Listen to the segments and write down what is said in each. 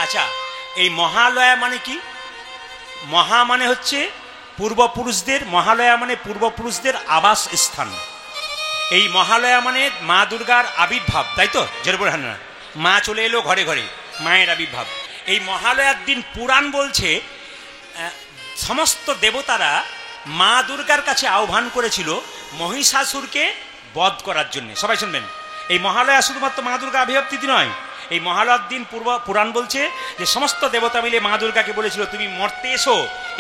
আচ্ছা, এই মহালয়া মানে কি? মহা মানে হচ্ছে পূর্বপুরুষদের, মহালয়া মানে পূর্বপুরুষদের আবাস স্থান। এই মহালয়া মানে মা দুর্গার আবির্ভাব, তাই তো? যেরকম হ্যাঁ, না মা চলে এলো ঘরে ঘরে, মায়ের আবির্ভাব। এই মহালয়ার দিন পুরাণ বলছে সমস্ত দেবতারা মা দুর্গার কাছে আহ্বান করেছিল মহিষাসুরকে বধ করার জন্য। সবাই শুনবেন, এই মহালয়া শুধুমাত্র মা দুর্গা আবির্ভাব তিথি নয়। এই মহালয়ার দিন পুরাণ বলছে যে সমস্ত দেবতা মিলে মা দুর্গাকে বলেছিল তুমি মর্তে এসো,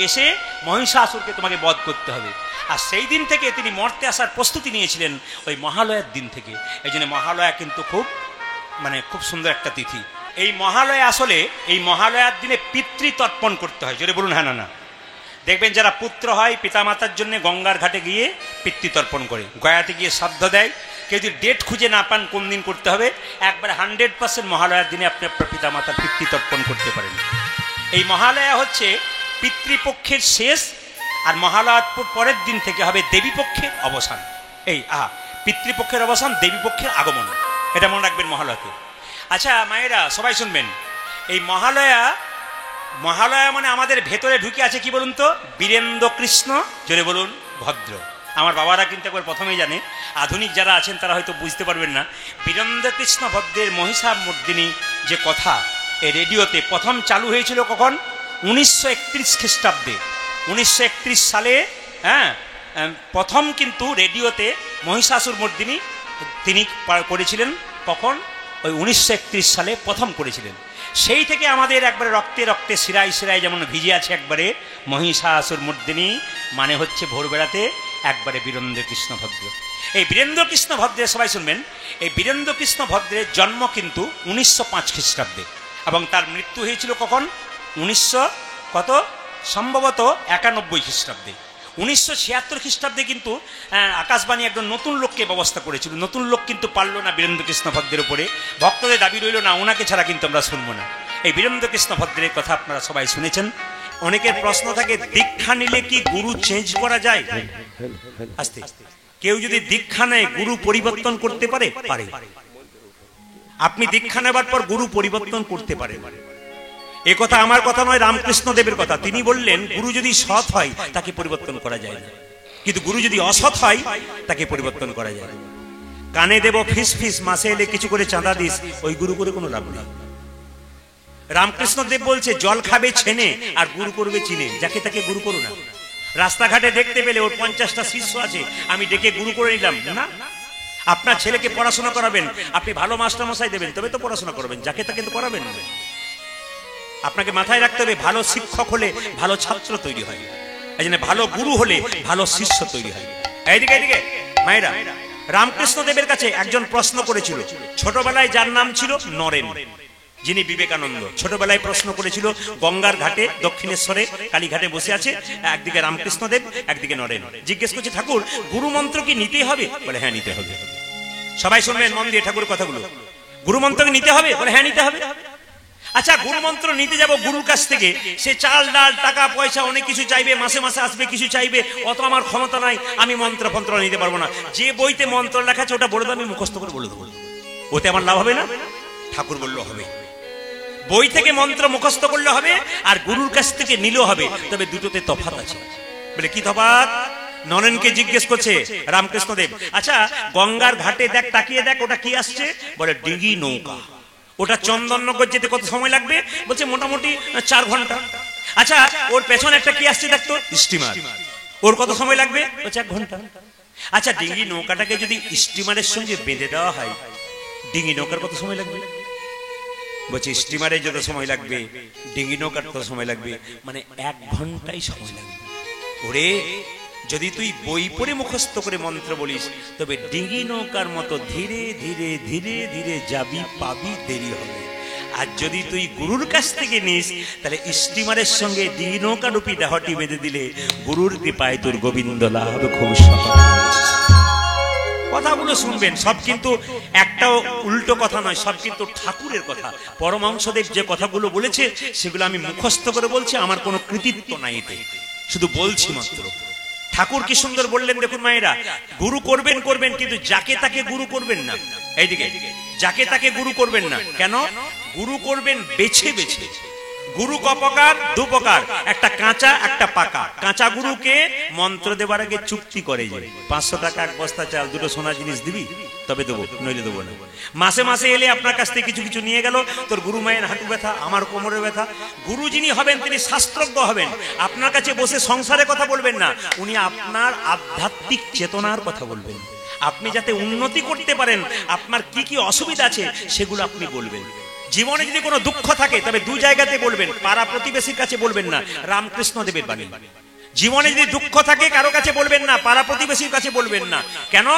এসে মহিষাসুরকে তোমাকে বধ করতে হবে। আর সেই দিন থেকে তিনি মর্তে আসার প্রস্তুতি নিয়েছিলেন ওই মহালয়ার দিন থেকে। এই জন্য মহালয়া কিন্তু খুব সুন্দর একটা তিথি। এই মহালয়া আসলে এই মহালয়ার দিনে পিতৃতর্পণ করতে হয়। জোরে বলুন হ্যাঁ না না। দেখবেন যারা পুত্র হয় পিতামাতার জন্য গঙ্গার ঘাটে গিয়ে পিতৃতর্পণ করে, গয়াতে গিয়ে শ্রাদ্ধ দেয়। কেউ যদি ডেট খুঁজে না পান কোন দিন করতে হবে, একবারে 100% মহালয়ার দিনে আপনি আপনার পিতামাতার পিতৃতর্পণ করতে পারেন। এই মহালয়া হচ্ছে পিতৃপক্ষের শেষ, আর মহালয়ার পরের দিন থেকে হবে দেবীপক্ষের অবসান। এই পিতৃপক্ষের অবসান, দেবীপক্ষের আগমন, এটা মনে রাখবেন মহালয়াকে। আচ্ছা মায়েরা সবাই শুনবেন, এই মহালয়া মানে আমাদের ভেতরে ঢুকে আছে কি বলুন তো? বীরেন্দ্র কৃষ্ণ, জোরে বলুন ভদ্র। আমার বাবারা কিন্তু একবার প্রথমেই জানে, আধুনিক যারা আছেন তারা হয়তো বুঝতে পারবেন না। বীরেন্দ্র কৃষ্ণ ভদ্রের মহিষামর্দিনী যে কথা এই রেডিওতে প্রথম চালু হয়েছিল কখন? 1931 খ্রিস্টাব্দে। 1931 সালে প্রথম কিন্তু রেডিওতে মহিষাসুর মর্দিনী তিনি করেছিলেন। কখন? ওই 1931 সালে প্রথম করেছিলেন। সেই থেকে আমাদের একবারে রক্তে রক্তে শিরায় শিরায় যেমন ভিজে আছে একবারে মহিষাসুর মর্দিনী, মানে হচ্ছে ভোরবেলাতে একবারে বীরেন্দ্র কৃষ্ণ ভদ্র। এই বীরেন্দ্র কৃষ্ণ ভদ্রের সবাই শুনবেন, এই বীরেন্দ্র কৃষ্ণ ভদ্রের জন্ম কিন্তু 1905 খ্রিস্টাব্দে, এবং তার মৃত্যু হয়েছিল কখন? সম্ভবত 91 খ্রিস্টাব্দে। 1976 খ্রিস্টাব্দে কিন্তু আকাশবাণী একজন নতুন লোককে ব্যবস্থা করেছিল। নতুন লোক কিন্তু পারলো না বীরেন্দ্র কৃষ্ণ ভদ্রের উপরে, ভক্তদের দাবি রইল না ওনাকে ছাড়া কিন্তু আমরা শুনবো না। এই বীরেন্দ্র কৃষ্ণ ভদ্রের কথা আপনারা সবাই শুনেছেন। অনেকের প্রশ্ন থাকে দীক্ষা নিলে কি গুরু চেঞ্জ করা যায়? আস্তে, কেউ যদি দীক্ষা নেয় গুরু পরিবর্তন করতে পারে? পারে। আপনি দীক্ষা নেবার পর গুরু পরিবর্তন করতে পারেন। এ কথা আমার কথা নয়, রামকৃষ্ণ দেবের কথা। তিনি বললেন গুরু যদি সৎ হয় তাকে পরিবর্তন করা যায় না, কিন্তু গুরু যদি অসৎ হয় তাকে পরিবর্তন করা যায়। কানে দেব ফিস ফিস, মাসে এলে কিছু করে চাঁদা দিস, ওই গুরু করে কোনো লাভ নেই। রামকৃষ্ণ দেব বলছে জল খাবে ছেনে আর গুরু করবে চিনে, যাকে তাকে গুরু করো না। রাস্তাঘাটে দেখতে পেলে ওর 50টা শিষ্য আছে, আমি ডেকে গুরু করে নিলাম না। আপনার ছেলেকে পড়াশোনা করাবেন, আপনি ভালো মাস্টারমশাই দেবেন, তবে তো পড়াশোনা করবেন, যাকে তাকে তো করাবেন না। আপনাকে মাথায় রাখতে হবে ভালো শিক্ষক হলে ভালো ছাত্র তৈরি হয়, এই জন্য ভালো গুরু হলে ভালো শিষ্য তৈরি হয়। এইদিকে এইদিকে মায়েরা, রামকৃষ্ণ দেবের কাছে একজন প্রশ্ন করেছিল ছোটবেলায়, যার নাম ছিল নরেন, যিনি বিবেকানন্দ। ছোটবেলায় প্রশ্ন করেছিল গঙ্গার ঘাটে দক্ষিণেশ্বরে কালীঘাটে বসে আছে, একদিকে রামকৃষ্ণ দেব একদিকে নরেন। জিজ্ঞেস করছে ঠাকুর গুরু মন্ত্র কি নিতেই হবে? বলে হ্যাঁ নিতে হবে। সবাই শুনবেন মন দিয়ে ঠাকুরের কথাগুলো। গুরু মন্ত্র কি নিতে হবে? বলে হ্যাঁ নিতে হবে। আচ্ছা গুরু মন্ত্র নিতে যাব গুরুর কাছ থেকে, সে চাল ডাল টাকা পয়সা অনেক কিছু চাইবে, মাসে মাসে আসবে কিছু চাইবে, অত আমার ক্ষমতা নাই, আমি মন্ত্র নিতে পারবো না। যে বইতে মন্ত্র লেখা আছে ওটা বলে দেবো, আমি মুখস্থ করে বলে দেবো, ওতে আমার লাভ হবে না? ঠাকুর বললো হবে। বই থেকে মন্ত্র মুখস্থ করলে হবে, আর গুরুর কাছ থেকে নিলেও হবে, তবে দুটোতে তফাৎ আছে। বলে কি তফাৎ? নরেনকে জিজ্ঞেস করছে রামকৃষ্ণ দেব, আচ্ছা গঙ্গার ঘাটে দেখ, তাকিয়ে দেখ, ওটা কি আসছে? বলে ডিঙি নৌকা। ওটা চন্দননগর যেতে কত সময় লাগবে? বলছে মোটামুটি 4 ঘন্টা। আচ্ছা ওর পেছনে একটা কি আসছে দেখতো? স্টিমার। ওর কত সময় লাগবে? বলছে 1 ঘন্টা। আচ্ছা ডিঙি নৌকাটাকে যদি স্টিমারের সঙ্গে বেঁধে দেওয়া হয়, ডিঙি নৌকার কত সময় লাগবে? বলছে স্টিমারে যত সময় লাগবে ডিঙি নৌকার তত সময় লাগবে, মানে 1 ঘন্টাই সময় লাগবে। ওরে যদি তুই বই পড়ে মুখস্থ করে মন্ত্র বলিস, তবে ডিঙি নৌকার মতো ধীরে ধীরে ধীরে ধীরে যাবি, পাবি, দেরি হবে। আর যদি তুই গুরুর কাছ থেকে নিস, তাহলে স্টিমারের সঙ্গে ডিঙি নৌকা রূপী দেহটি বেঁধে দিলে গুরুর কৃপায় তোর গোবিন্দ লাভ হবে খুব সহজ। কথাগুলো শুনবেন, সব কিন্তু একটাও উল্টো কথা নয়, সব কিন্তু ঠাকুরের কথা। পরমহংসদেব যে কথাগুলো বলেছে সেগুলো আমি মুখস্থ করে বলছি, আমার কোনো কৃতিত্ব নাই এতে, শুধু বলছি মাত্র। ঠাকুর কি সুন্দর বললেন দেখুন মায়েরা, গুরু করবেন করবেন, কিন্তু যাকে তাকে গুরু করবেন না। এইদিকে যাকে তাকে গুরু করবেন না। কেন? গুরু করবেন বেছে বেছে। গুরু কপকার দু প্রকার, একটা কাঁচা একটা পাকা। কাঁচা গুরুকে মন্ত্র দেবার আগে চুক্তি করে যে 500 টাকা এক বস্তা চাল, দুটো সোনা জিনিস দিবি তবে দেবো, নইলে দেবো না। মাসে মাসে এলে আপনার কাছ থেকে কিছু কিছু নিয়ে গেল, তোর গুরু মায়ের হাঁটু ব্যথা, আমার কোমরে ব্যথা। গুরু যিনি হবেন তিনি শাস্ত্রজ্ঞ হবেন, আপনার কাছে বসে সংসারে কথা বলবেন না, উনি আপনার আধ্যাত্মিক চেতনার কথা বলবেন। আপনি যাতে উন্নতি করতে পারেন, আপনার কি কি অসুবিধা আছে সেগুলো আপনি বলবেন। জীবনে যদি কোনো দুঃখ থাকে তবে দু জায়গাতে বলবেন, পাড়া প্রতিবেশীর কাছে বলবেন না, রামকৃষ্ণ দেবের বাণী। জীবনে যদি দুঃখ থাকে কারো কাছে বলবেন না, পাড়া প্রতিবেশীর কাছে বলবেন না। কেন?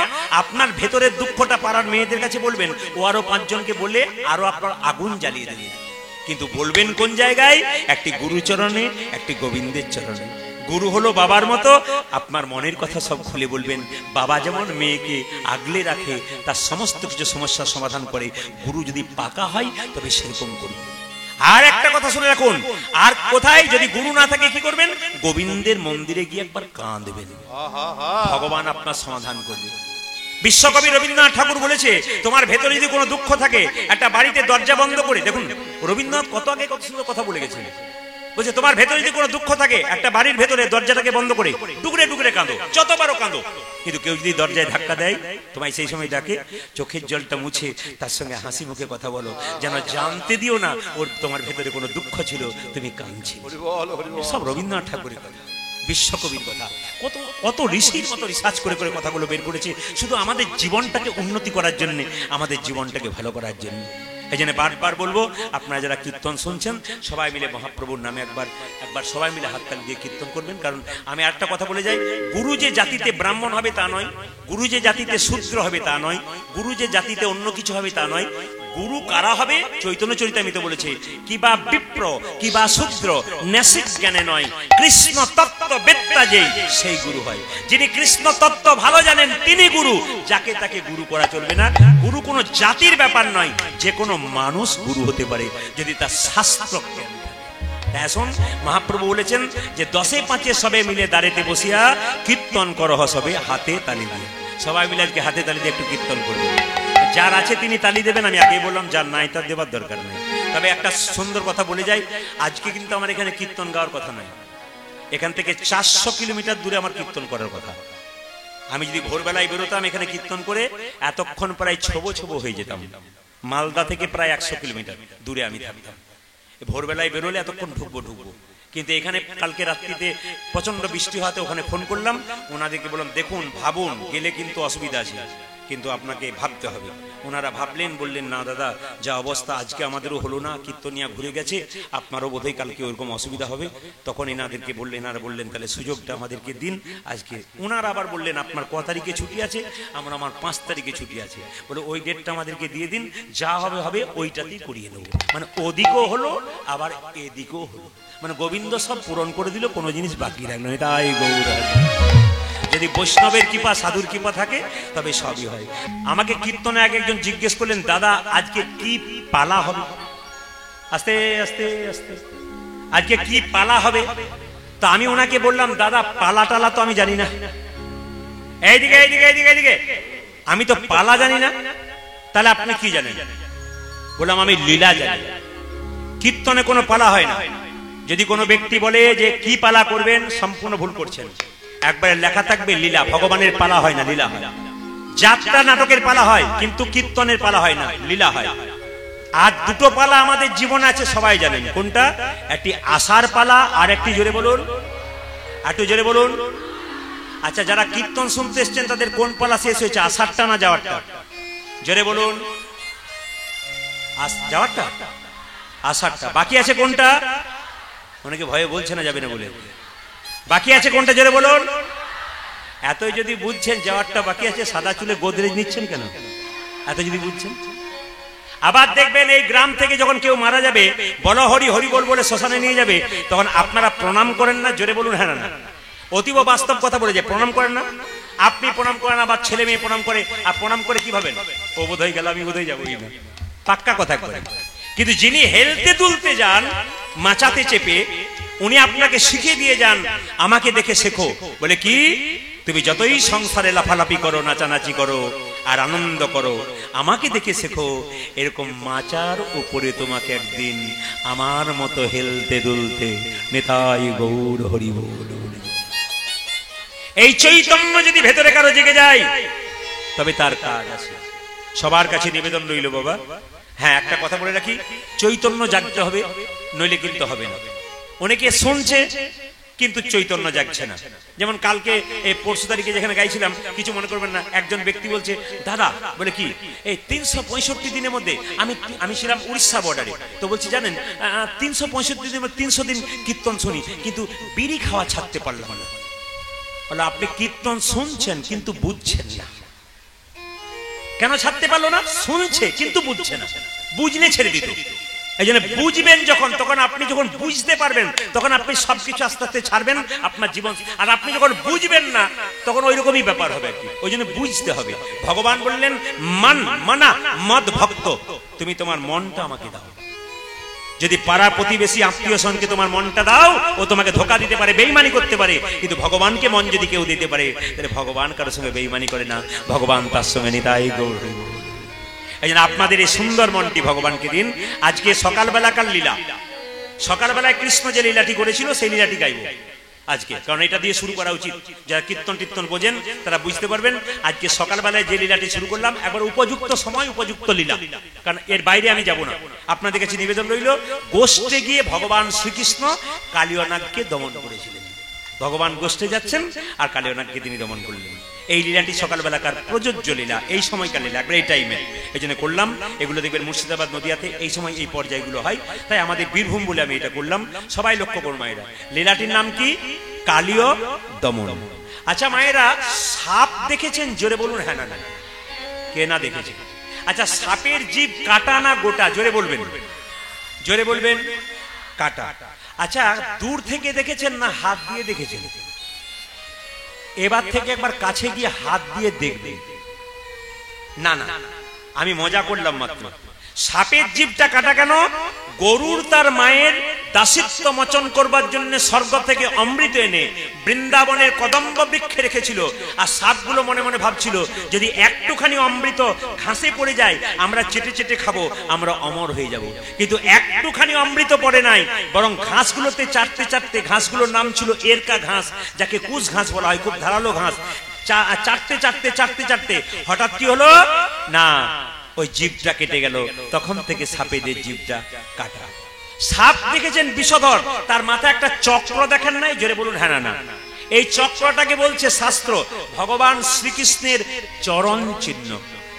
আপনার ভেতরের দুঃখটা পাড়ার মেয়েদের কাছে বলবেন, ও আরো 5 জনকে বলে আরো আপনার আগুন জ্বালিয়ে দেবে। কিন্তু বলবেন কোন জায়গায়? একটি গুরুচরণে, একটি গোবিন্দের চরণে। গুরু হলো বাবার মতো, আপনার মনের কথা সব খুলে বলবেন। বাবা যেমন মেয়েকে আগলে রাখে, তার সমস্ত কিছু সমস্যার সমাধান করে, গুরু যদি পাকা হয় তবে সেরকম করবে। আর একটা কথা শুনে রাখুন, আর কোথায় যদি গুরু না থাকে কি করবেন? গোবিন্দের মন্দিরে গিয়ে একবার কাঁদবেন, ভগবান আপনার সমাধান করবে। বিশ্বকবি রবীন্দ্রনাথ ঠাকুর বলেছে, তোমার ভেতরে যদি কোনো দুঃখ থাকে, একটা বাড়িতে দরজা বন্ধ করে, দেখুন রবীন্দ্রনাথ কত আগে কত সুন্দর কথা বলে গেছেন। বলছে তোমার ভেতরে যদি কোনো দুঃখ থাকে, একটা বাড়ির ভেতরে দরজাটাকে বন্ধ করে টুকরে টুকরে কাঁদো, যতবারও কাঁদো। কিন্তু কেউ যদি দরজায় ধাক্কা দেয়, তোমায় সেই সময় ডাকে, চোখের জলটা মুছে তার সঙ্গে হাসি মুখে কথা বলো, যেন জানতে দিও না ওর তোমার ভেতরে কোনো দুঃখ ছিল, তুমি কাঁদছি। সব রবীন্দ্রনাথ ঠাকুরের কথা, বিশ্বকবির কথা। কত কত ঋষির মতো রিসার্চ করে করে কথাগুলো বের করেছে, শুধু আমাদের জীবনটাকে উন্নতি করার জন্য, আমাদের জীবনটাকে ভালো করার জন্য। এই জন্য বারবার বলবো, আপনারা যারা কীর্তন শুনছেন সবাই মিলে মহাপ্রভুর নামে একবার সবাই মিলে হাততালি দিয়ে কীর্তন করবেন। কারণ আমি একটা কথা বলে যাই, গুরু যে জাতিতে ব্রাহ্মণ হবে তা নয়, গুরু যে জাতিতে শূদ্র হবে তা নয়, গুরু যে জাতিতে অন্য কিছু হবে তা নয়। গুরু কারা হবে? চৈতন্য চরিতামৃতে বলেছে, কিবা বিপ্র কিবা শূদ্র নেসিক জ্ঞানে নয়, কৃষ্ণ তত্ত্ব বেত্তা যেই সেই গুরু হয়। যিনি কৃষ্ণ তত্ত্ব ভালো জানেন তিনি গুরু, যাকে তাকে গুরু করা চলবে না। গুরু কোনো জাতির ব্যাপার নয়, যে কোনো মানুষ গুরু হতে পারে যদি তার শাস্ত্র জ্ঞান থাকে। এখন মহাপ্রভু বলেছেন যে 10-5 সবে মিলে দাঁড়িতে বসিয়া কীর্তন করহ সবে হাতে তালি দিয়ে। সবাই মিলে আজকে হাতে তালি দিয়ে একটু কীর্তন করবে। যার আছে তিনি তালি দেবেন, আমি আগে বললাম যার নাই তার দেবার দরকার নেই। তবে একটা সুন্দর কথা বলে যাই, আজকে কিন্তু আমার এখানে কীর্তন গাওয়ার কথা নয়, এখান থেকে 400 কিলোমিটার দূরে আমার কীর্তন করার কথা। আমি যদি ভোরবেলায় বেরোতাম এখানে কীর্তন করে, এতক্ষণ প্রায় ছোবো হয়ে যেতাম। মালদা থেকে প্রায় 100 কিলোমিটার দূরে আমি থাকতাম। ভোরবেলায় বেরোলে এতক্ষণ ঢুকবো। কিন্তু এখানে কালকে রাত্রিতে প্রচন্ড বৃষ্টি হওয়াতে ওখানে ফোন করলাম, ওনাদেরকে বললাম দেখুন ভাবুন, গেলে কিন্তু অসুবিধা আছে, কিন্তু আপনাকে ভাবতে হবে। ওনারা ভাবলেন, বললেন না দাদা যা অবস্থা আজকে আমাদেরও হলো না, কীর্তনিয়া ঘুরে গেছে, আপনারও বোধহয় কালকে ওরকম অসুবিধা হবে। তখন এনাদেরকে বললেন, এনারা বললেন তাহলে সুযোগটা আমাদেরকে দিন আজকে। ওনারা আবার বললেন আপনার ক তারিখে ছুটি আছে? আমার 5 তারিখে ছুটি আছে। বলে ওই ডেটটা আমাদেরকে দিয়ে দিন, যা হবে হবে ওইটাতেই করিয়ে নেব। মানে ওদিকও হলো আবার এদিকেও হলো, মানে গোবিন্দ সব পূরণ করে দিল, কোনো জিনিস বাকি রাখলো। এটাই গৌর। যদি বৈষ্ণবের কৃপা সাধুর কৃপা থাকে তবে সবই হয়। আমাকে কীর্তনে আগে একজন জিজ্ঞেস করলেন, দাদা আজকে কি পালা হবে? আস্তে আস্তে আস্তে আজকে কি পালা হবে? তো আমি ওনাকে বললাম, দাদা পালা টালা তো আমি জানি না। এইদিকে এইদিকে এইদিকে এইদিকে, আমি তো পালা জানি না, তাহলে আপনি কি জানেন? বললাম আমি লীলা জানি। কীর্তনে কোনো পালা হয় না। যদি কোনো ব্যক্তি বলে যে কি পালা করবেন, সম্পূর্ণ ভুল করছেন। একবারে লেখা থাকবে লীলা, ভগবানের পালা হয় না, লীলা হয়। যাত্রা নাটকের পালা হয়, কিন্তু কীর্তনের পালা হয় না, লীলা হয়। আর দুটো পালা আমাদের জীবনে আছে, সবাই জানেন কোনটা? একটি আসার পালা, আর একটি জোরে বলুন, একটু জোরে বলুন। আচ্ছা যারা কীর্তন শুনতে এসছেন তাদের কোন পালা শেষ হয়েছে, আসারটা না যাওয়ারটা? জোরে বলুন। যাওয়ারটা, আসারটা। বাকি আছে কোনটা? অনেকে ভয়ে বলছে না যাবে না বলে। বাকি আছে কোনটা জোরে বলুন। এতই যদি বুঝছেন যাওয়ারটা বাকি আছে, সাদা চুলে গোদরেজ নিচ্ছেন কেন? এত যদি বুঝছেন। আবার দেখবেন এই গ্রাম থেকে যখন কেউ মারা যাবে, বল হরি হরি বল বলে শ্মশানে নিয়ে যাবে, তখন আপনারা প্রণাম করেন না? জোরে বলুন হ্যাঁ না। অতীব বাস্তব কথা বলে যে প্রণাম করেন না? আপনি প্রণাম করেন, আবার ছেলে মেয়ে প্রণাম করে। আর প্রণাম করে কি ভাবেন? ও বোধ হয়ে গেল, আমি বোধ হয়ে যাবো, পাক্কা কথা করেন। কিন্তু যিনি হেলতে দুলতে যান মাচাতে চেপে, উনি আপনাকে শিখিয়ে দিয়ে যান, আমাকে দেখে শেখো। বলে কি? তুমি যতই সংসারে লাফালাফি করো, নাচানাচি করো আর আনন্দ করো, আমাকে দেখে শেখো এরকম মাচার উপরে তোমাকে একদিন আমার মতো হেলতে দুলতে। নেতাই গৌর হরি বল। এই চৈতন্য যদি ভেতরে কারো জেগে যায় তবে তার কাজ আছে। সবার কাছে নিবেদন রইল বাবা, হ্যাঁ একটা কথা বলে রাখি, চৈতন্য জাগতে হবে, নইলে কিন্তু হবে না। অনেকে শুনছে কিন্তু চৈতন্য জাগছে না। যেমন কালকে এই পরশু তারিখে যেখানে গাইছিলাম, কিছু মনে করবেন না, একজন ব্যক্তি বলছে দাদা বলে কি এই 365 দিনের মধ্যে আমি ছিলাম উড়িষ্যা বর্ডারে, তো বলছি জানেন 365 দিনের মধ্যে 300 দিন কীর্তন শুনি কিন্তু বিড়ি খাওয়া ছাড়তে পারলাম না। বলে আপনি কীর্তন শুনছেন কিন্তু বুঝছেন না। কেন ছাড়তে পারলো না? শুনছে কিন্তু বুঝছে না, বুঝলে ছেড়ে দিত। এই জন্য বুঝবেন যখন, তখন আপনি যখন বুঝতে পারবেন তখন আপনি সবকিছু আস্তে আস্তে ছাড়বেন আপনার জীবন। আর আপনি যখন বুঝবেন না তখন ওই রকমই ব্যাপার হবে। ওই জন্য বুঝতে হবে। ভগবান বললেন মানা মদ ভক্ত, তুমি তোমার মনটা আমাকে দাও। যদি পাড়া প্রতিবেশী আত্মীয় স্বজনকে তোমার মনটা দাও, ও তোমাকে ধোকা দিতে পারে, বেঈমানি করতে পারে, কিন্তু ভগবানকে মন যদি কেউ দিতে পারে তাহলে ভগবান কারোর সঙ্গে বেঈমানি করে না, ভগবান তার সঙ্গে নিতাই গৌর। এই জন্য আপনাদের এই সুন্দর মনটি ভগবানকে দিন। আজকে সকালবেলাকার লীলা, সকালবেলায় কৃষ্ণ যে লীলাটি করেছিল সেই লীলাটি গাইব আজকে, কারণ এটা দিয়ে শুরু করা উচিত। যারা কীর্তন টীর্তন বোঝেন তারা বুঝতে পারবেন। আজকে সকালবেলায় যে লীলাটি শুরু করলাম, একবার উপযুক্ত সময় উপযুক্ত লীলা, কারণ এর বাইরে আমি যাব না। আপনাদের কাছে নিবেদন রইল, গোষ্ঠে গিয়ে ভগবান শ্রীকৃষ্ণ কালিয়নাগকে দমন করেছিলেন। ভগবান গোষ্ঠে যাচ্ছেন আর কালিয়নাগকে তিনি দমন করলেন। এই লীলাটি সকালবেলাকার প্রযোজ্য লীলা, এই সময়কার লীলা, একবার এই টাইমে এই জন্য করলাম। এগুলো দেখবেন মুর্শিদাবাদ নদিয়াতে এই সময় এই পর্যায়গুলো হয়, তাই আমাদের বীরভূম বলে আমি এটা করলাম। সবাই লক্ষ্য করুন মায়েরা, লীলাটির নাম কি? কালিয় দমন। আচ্ছা মায়েরা, সাপ দেখেছেন? জোরে বলুন হ্যাঁ না না। কে না দেখেছে? আচ্ছা সাপের জিভ কাটা না গোটা? জোরে বলবেন, জোরে বলবেন। কাটা। আচ্ছা দূর থেকে দেখেছেন না হাত দিয়ে দেখেছেন? এবার থেকে একবার কাছে গিয়ে হাত দিয়ে দেখবেন। না না, আমি মজা করলাম মাত্র। সাপের জিভটা কাটা কেন? গরুর তার মায়ের দাসিত্ব মোচন করবার জন্য স্বর্গ থেকে অমৃত এনে বৃন্দাবনের কদম্ব বৃক্ষে রেখেছিল। আর সাপগুলো মনে মনে ভাবছিল যদি একটুখানি অমৃত ঘাসে পড়ে যায় আমরা চেটে চেটে খাবো, আমরা অমর হয়ে যাব। কিন্তু একটুখানি অমৃত পড়ে নাই, বরং ঘাসগুলোতে চাটতে চাটতে, ঘাসগুলোর নাম ছিল এরকা ঘাস, যাকে কুশ ঘাস বলা হয়, খুব ধারালো ঘাস, চাটতে চাটতে চাটতে চাটতে হঠাৎ কি হলো না, ওই জিভটা কেটে গেল। তখন থেকে সাপেদের জিভটা কাটা। সাপ দেখেছেন বিষধর, তার মাথায় একটা চক্র দেখেন নাই? জোরে বলুন হ্যাঁ না না। এই চক্রটাকে বলছে শাস্ত্র ভগবান শ্রীকৃষ্ণের চরণ চিহ্ন।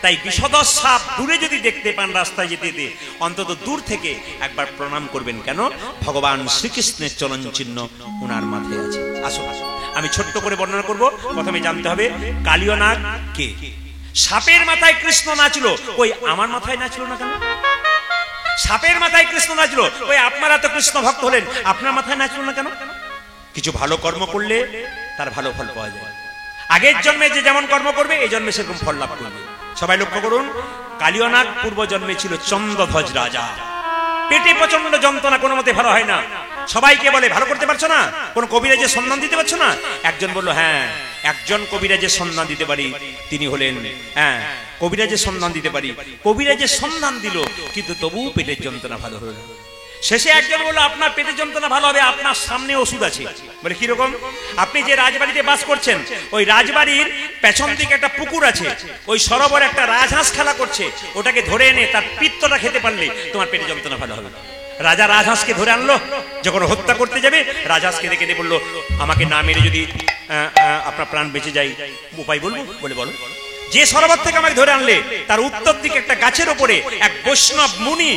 তাই বিষধর সাপ দূরে যদি দেখতে পান রাস্তায় যেতে যেতে, অন্তত দূর থেকে একবার প্রণাম করবেন। কেন? ভগবান শ্রীকৃষ্ণের চরণ চিহ্ন ওনার মাথায় আছে। আসুন আমি ছোট্ট করে বর্ণনা করব। প্রথমে জানতে হবে কালিয়নাগ কে। সাপের মাথায় কৃষ্ণ নাচলো, ওই আমার মাথায় নাচলো না কেন? সাপের মাথায় কৃষ্ণ নাচলো, ওই আপনারা তো কৃষ্ণ ভক্ত হলেন, আপনার মাথায় নাচলো না কেন? কিছু ভালো কর্ম করলে তার ভালো ফল পাওয়া যায়। আগের জন্মে যে যেমন কর্ম করবে এই জন্মে সেরকম ফল লাভ করবে। সবাই লক্ষ্য করুন, কালিয়নাগ পূর্ব জন্মে ছিল চন্দ্রধ্বজ রাজা। পেটে প্রচন্ড যন্ত্রণা, কোনো মতে ভালো হয় না। সবাইকে বলে ভালো করতে পারছো না, কোন কবিরাজের সন্ধান দিতে পারছো না? একজন বলল হ্যাঁ একজন কবিরাজের সন্ধান দিতে পারি, তিনি হলেন কবিরাজের সন্ধান দিতে পারি। কবিরাজের সন্ধান দিল, কিন্তু তবুও পেটের যন্ত্রণা ভালো হলো না। শেষে একজন বলল আপনার পেটের যন্ত্রণা ভালো হবে, আপনার সামনে ওষুধ আছে। বলে কিরকম? আপনি যে রাজবাড়িতে বাস করছেন, ওই রাজবাড়ির পেছন দিকে একটা পুকুর আছে, ওই সরোবরে একটা রাজহাঁস খেলা করছে, ওটাকে ধরে এনে তার পিত্তটা খেতে পারলে তোমার পেটের যন্ত্রণা ভালো হবে। রাজা রাজহাঁসকে ধরে আনলো, যখন হত্যা করতে যাবে রাজহাঁসকে দেখে বললো আমাকে না মেরে যদি আপনার প্রাণ বেঁচে যায় উপায় বলবো? বলে বলো। যে সরোবর থেকে আমাকে ধরে আনলে তার উত্তর দিকে একটা গাছের ওপরে এক বৈষ্ণব মুনি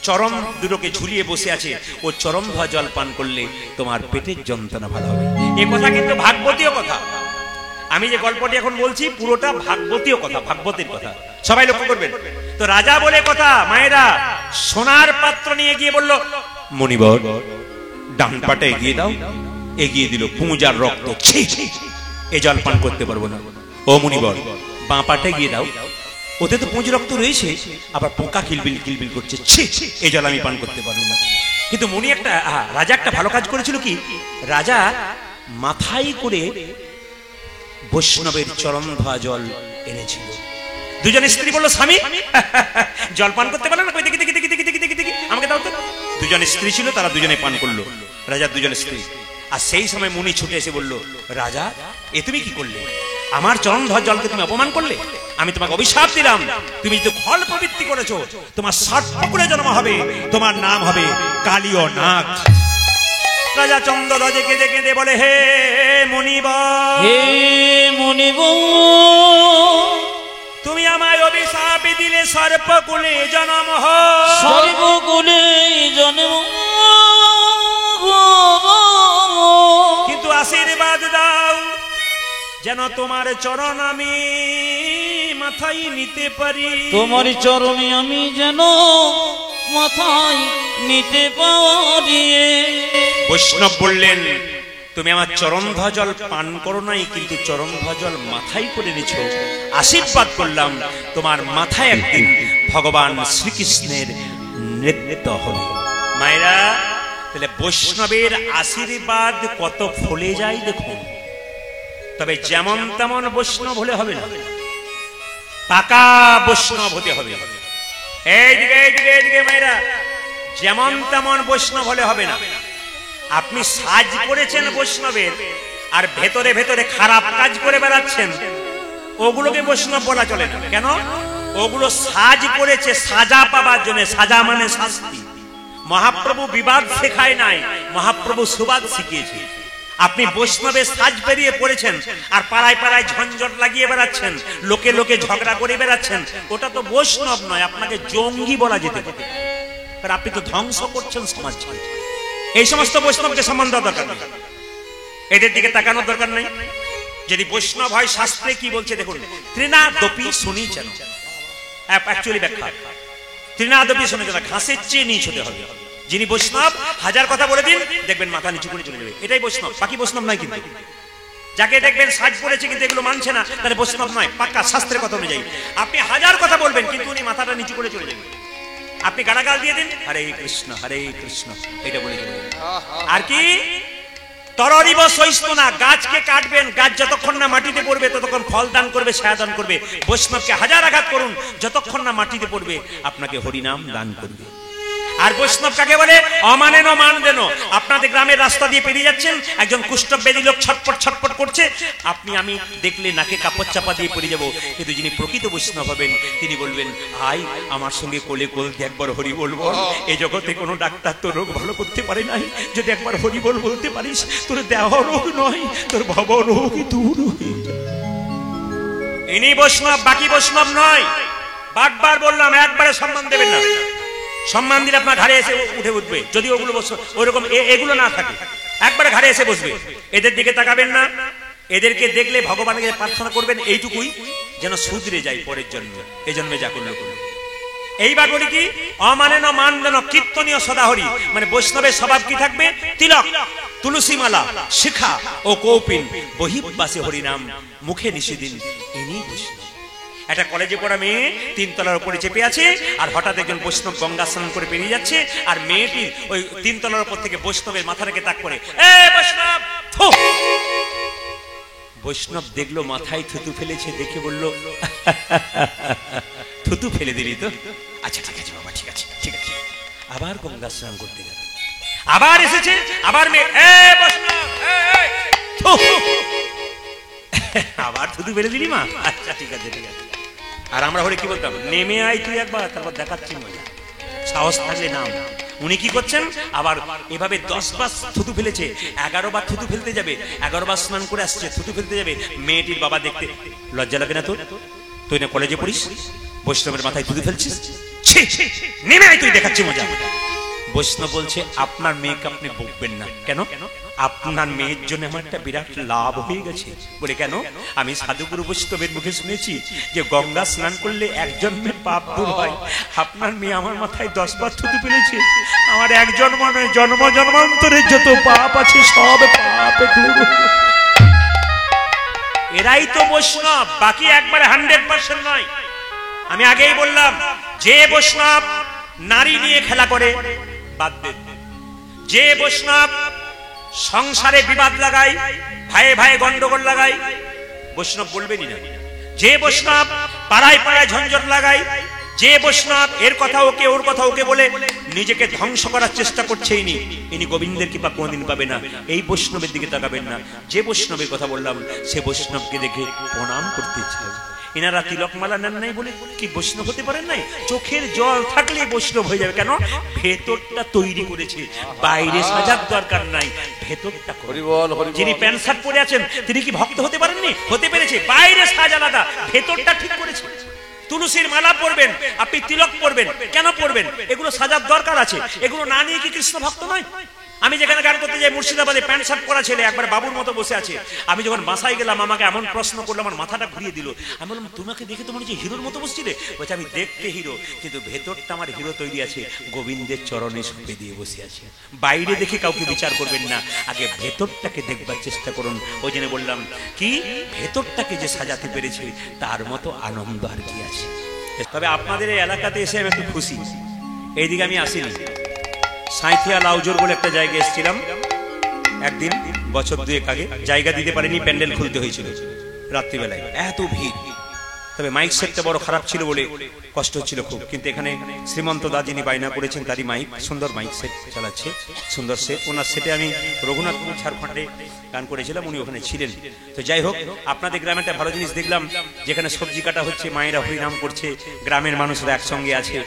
চরম দুটোকে ঝুলিয়ে বসে আছে, ও চরম ধোয়া জল পান করলে তোমার পেটের যন্ত্রণা ভালো হবে। এ কথা কিন্তু ভাগবতীয় কথা। আমি যে গল্পটি এখন বলছি পুরোটা ভাগবতীয় কথা, ভাগবতের কথা। সবাই লক্ষ্য করবেন। তো রাজা বলে কথা, মায়েরা সোনার পাত্র নিয়ে গিয়ে বলল মণিবর ডান পাটা এগিয়ে দাও। এগিয়ে দিল, পুঁজার রক্ত, এ জল পান করতে পারবো না। ও মণিবর বাঁ পাটা এগিয়ে দাও, ওতে তো পুঁজ রক্ত রয়েছে, আবার পোকা কিলবিল কিলবিল করছে, এ জল আমি পান করতে পারবো না। কিন্তু মণি রাজা একটা ভালো কাজ করেছিল কি, রাজা মাথায় করে বৈষ্ণবের চরণ ধোয়া জল এনেছিল। দুজন স্ত্রী বলল, স্বামী জল পান করতে পারলো না, দেখি দেখি দেখি দেখি দেখি দেখি দেখি আমাকে দাও তো। দুজন স্ত্রী ছিল, তারা দুজনে পান করলো, রাজার দুজন স্ত্রী। আর সেই সময় মুনি ছুটে এসে বলল, রাজা এ তুমি কি করলে? আমার চরণ ধোয়া জলকে তুমি অপমান করলে। আমি তোমাকে অভিশাপ দিলাম, তুমি যদি ফল প্রবৃত্তি করেছো, তোমার সর্পকুলে জন্ম হবে, তোমার নাম হবে কালীয় নাগ। রাজা চন্দ্রধ্বজে কেঁদে কেঁদে বলে, হে মুনিবর, হে মুনিবর, তুমি আমায় অভিশাপ দিলে সর্পকুলে জন্ম হয়, সর্বকুলে জন্ম, কিন্তু আশীর্বাদ দাও যেন তোমার চরণ আমি মাথায় নিতে পারি। তোমার চরণে আমি যেন মাথায় নিতে পারি। বৈষ্ণব বললেন, তুমি আমার চরণ জল পান করো নাই, কিন্তু চরণ জল মাথায় করে নিছ। আশীর্বাদ করলাম তোমার মাথায় একদিন ভগবান শ্রীকৃষ্ণের নৃত্য হবে। মায়েরা, তাহলে বৈষ্ণবের আশীর্বাদ কত ফলে যায় দেখুন। তবে যেমন তেমন বৈষ্ণব হলে হবে না, পাকা বৈষ্ণব হতে হবে। এইদিকে এইদিকে এইদিকে মায়েরা, যেমন তেমন বৈষ্ণব হলে হবে না। আপনি সাজ করেছেন বৈষ্ণবের, আর ভেতরে ভেতরে খারাপ কাজ করে বেড়াচ্ছেন, ওগুলোকে বৈষ্ণব বলা চলে না। কেন? ওগুলো সাজ করেছে সাজা পাবার জন্য। সাজা মানে শাস্তি। মহাপ্রভু বিবাদ শেখায় নাই, মহাপ্রভু সুবাদ শিখিয়েছে। আপনি বৈষ্ণবের সাজ পেরিয়ে পড়েছেন আর পাড়ায় পাড়ায় ঝঞ্ঝট লাগিয়ে বেড়াচ্ছেন, লোকে লোকে ঝগড়া করে বেড়াচ্ছেন, ওটা তো বৈষ্ণব নয়, আপনাকে জঙ্গি বলা যেতে পারে। কারণ আপনি তো ধ্বংস করছেন সমাজ। এই সমস্ত বৈষ্ণবকে সম্মান দেওয়া দরকার নেই, এদের দিকে তাকানোর দরকার নেই। যদি বৈষ্ণব হয়, শাস্ত্রে কি বলছে দেখুন, তৃণাদপি শুনিছেন। অ্যাকচুয়ালি ব্যাখ্যা, তৃণাদপি শুনিছেন, ঘাসের চেয়ে নিচ হতে হবে। যিনি বৈষ্ণব, হাজার কথা বলে দিন, দেখবেন মাথা নিচু করে চলে যাবে, এটাই বৈষ্ণব। বাকি বৈষ্ণব নয়। কিন্তু যাকে দেখবেন সাজ পড়েছে কিন্তু এগুলো মানছে না, তাহলে বৈষ্ণব নয়, পাক্কা শাস্ত্রের কথা অনুযায়ী। আপনি হাজার কথা বলবেন, কিন্তু উনি মাথাটা নিচু করে চলে যাবেন। আপনি গালাগাল দিয়ে দিন, হরে কৃষ্ণ হরে কৃষ্ণ, এটা বলে চলে যাবেন। আর কি তররিব সহিষ্ণু না, গাছকে কাটবেন, গাছ যতক্ষণ না মাটিতে পড়বে ততক্ষণ ফল দান করবে, ছায়া দান করবে। বৈষ্ণবকে হাজার আঘাত করুন, যতক্ষণ না মাটিতে পড়বে আপনাকে হরিনাম দান করবে। আর বৈষ্ণব কাকে বলে? অমানেন মানদেন। আপনাদের গ্রামের রাস্তা দিয়ে পেরিয়ে যাচ্ছেন, একজন কুষ্ঠব্যাধি লোক ছটপট ছটপট করছে, আপনি আমি দেখলে নাকে কাপড় চাপা দিয়ে পড়ে যাব। কিন্তু যিনি প্রকৃত বৈষ্ণব হবেন, তিনি বলবেন, হাই আমার সঙ্গে কোলে কোল দিয়ে একবার হরি বলবো। এই জগতে কোনো ডাক্তার তোর রোগ ভালো করতে পারে নাই, যদি একবার হরি বল বলতে পারিস, তোর দেহ রোগ নয়, তোর ভব রোগ দূর হয়ে যায়। ইনি বৈষ্ণব, বাকি বৈষ্ণব নয়। বারবার বললাম, একবারে সম্মান দেবেন না। সম্মান দিলে আপনার ঘাড়ে এসে উঠে উঠবে, যদি ওগুলো ওইরকম এগুলো না থাকে, একবারে ঘাড়ে এসে বসবে। এদের দিকে তাকাবেন না, এদেরকে দেখলে ভগবানকে প্রার্থনা করবেন এইটুকুই, যেন শুধরে যায় পরের জন্মে, এই জন্মে যা করলো করলো। এইবার বলি কি, অমানেন মানদেন কীর্তনীয় সদাহরি, মানে বৈষ্ণবের স্বভাব কি থাকবে? তিলক, তুলসীমালা, শিখা ও কৌপিন, বহির্বাসে হরিনাম, মুখে নিষেদিন, ইনি বৈষ্ণব। একটা কলেজে পড়া মেয়ে 3 তলার উপরে চেপে আছে, আর হঠাৎ একজন বৈষ্ণব গঙ্গা স্নান করে পেরিয়ে যাচ্ছে, আর মেয়েটি ওই 3 তলার উপর থেকে বৈষ্ণবের মাথা রেখে তাক করে, এ বৈষ্ণব। বৈষ্ণব দেখলো মাথায় থুতু ফেলেছে, দেখে বলল, থুতু ফেলে দিলি তো? আচ্ছা ঠিক আছে বাবা, ঠিক আছে ঠিক আছে। আবার গঙ্গা স্নান করতে গেল, আবার এসেছে, আবার মেয়ে, এ বৈষ্ণব, আবার থুতু ফেলে দিলি মা? আচ্ছা ঠিক আছে ঠিক আছে। আর আমরা হলে কি বলতাম, নেমে আয় তুই একবার, তারপর দেখাচ্ছি মজা, সাহস থাকলে নাম। উনি কি করছেন, আবার এভাবে 10 বার থুতু ফেলেছে, 11 বার থুতু ফেলতে যাবে, 11 বার স্নান করে আসছে, থুতু ফেলতে যাবে। মেয়েটির বাবা দেখতে, লজ্জা লাগে না তোর? তুই না কলেজে পড়িস, বৈষ্ণবের মাথায় থুতু ফেলছিস? নেমে আয় তুই, দেখাচ্ছি মজা। বৈষ্ণব বলছে, আপনার মেয়েকে আপনি বকবেন না। কেন? আপনার মেয়ের জন্য আমার একটা বিরাট লাভ হয়ে গেছে। বলে কেন? আমি সাধুগুরু বৈষ্ণবের মুখে শুনেছি যে গঙ্গা স্নান করলে এক জন্মের পাপ দূর হয়। আপনার মেয়ে আমার মাথায় 10 বার থুতু ফেলেছে, আমার এক জন্ম নয়, জন্ম জন্মান্তরের যত পাপ আছে সব পাপ দূর। এরাই তো বৈষ্ণব, বাকি একবারে 100% নয়। আমি আগেই বললাম, যে বৈষ্ণব নারী নিয়ে খেলা করে বাদ দেন। যে বৈষ্ণব সংসারে বিবাদ লাগায়, ভাইয়ে ভাইয়ে গন্ডগোল লাগায়, বৈষ্ণব বলবেনই না। যে বৈষ্ণব পাড়ায় পাড়ায় ঝঞ্ঝট লাগায়, যে বৈষ্ণব এর কথা ওকে ওর কথা ওকে বলে নিজেকে ধ্বংস করার চেষ্টা করছে, ইনি গোবিন্দের কৃপা কোনদিন পাবে না। এই বৈষ্ণবের দিকে তাকাবেন না। যে বৈষ্ণবের কথা বললাম সে বৈষ্ণবকে দেখে প্রণাম করতে চাই। এনারা তিলকমালা নেন নাই বলে কি বৈষ্ণব হতে পারেন নাই? চোখের জল থাকলে বৈষ্ণব হয়ে যাবে। কেন? ভেতরটা তৈরি করেছে, বাইরে সাজার দরকার নাই, ভেতরটা। যিনি প্যান্ট শার্ট পরে আছেন তিনি কি ভক্ত হতে পারেননি? হতে পেরেছে। বাইরে সাজ আলাদা, ভেতরটা ঠিক করেছে। তুলসীর মালা পরবেন, আপনি তিলক পরবেন, কেন পরবেন? এগুলো সাজার দরকার আছে। এগুলো না নিয়ে কি কৃষ্ণ ভক্ত নয়? আমি যেখানে গান করতে যাই মুর্শিদাবাদে, প্যান্ট শার্ট পরা ছেলে একবার বাবুর মতো বসে আছে। আমি যখন বাসায় গেলাম আমাকে এমন প্রশ্ন করলো, আমার মাথাটা ঘুরিয়ে দিল। আমি বললাম, তোমাকে দেখে তো মনে হচ্ছে হিরোর মতো বসছিলে। বলছে, আমি দেখতে হিরো কিন্তু ভেতরটা আমার হিরো তৈরি আছে, গোবিন্দের চরণে সঁপে দিয়ে বসে আছে। বাইরে দেখে কাউকে বিচার করবেন না, আগে ভেতরটাকে দেখবার চেষ্টা করুন। ওই জন্য বললাম কি, ভেতরটাকে যে সাজাতে পেরেছে তার মতো আনন্দ আর কি আছে। তবে আপনাদের এই এলাকাতে এসে আমি একটু খুশি। এইদিকে আমি আসিনি, সাঁইথিয়া লাউজোর বলে একটা জায়গায় এসেছিলাম একদিন, বছর দুয়েক আগে। জায়গা দিতে পারিনি, প্যান্ডেল খুলতে হয়েছিল রাত্রিবেলায়, এত ভিড়। তবে মাইক সেটটা বড় খারাপ ছিল বলে কষ্ট হচ্ছিল খুব। কিন্তু এখানে শ্রীমন্ত দা যিনি বায়না করেছেন তারই মাইক, সুন্দর মাইক সেট চালাচ্ছে, সুন্দর সেট। ওনার সেটে আমি রঘুনাথপুর ঝাড়খণ্ডে গান করেছিলাম, উনি ওখানে ছিলেন। তো যাই হোক, আপনাদের গ্রামে একটা ভালো জিনিস দেখলাম, যেখানে সবজি কাটা হচ্ছে, মায়েরা হরিনাম করছে, গ্রামের মানুষরা একসঙ্গে আছে।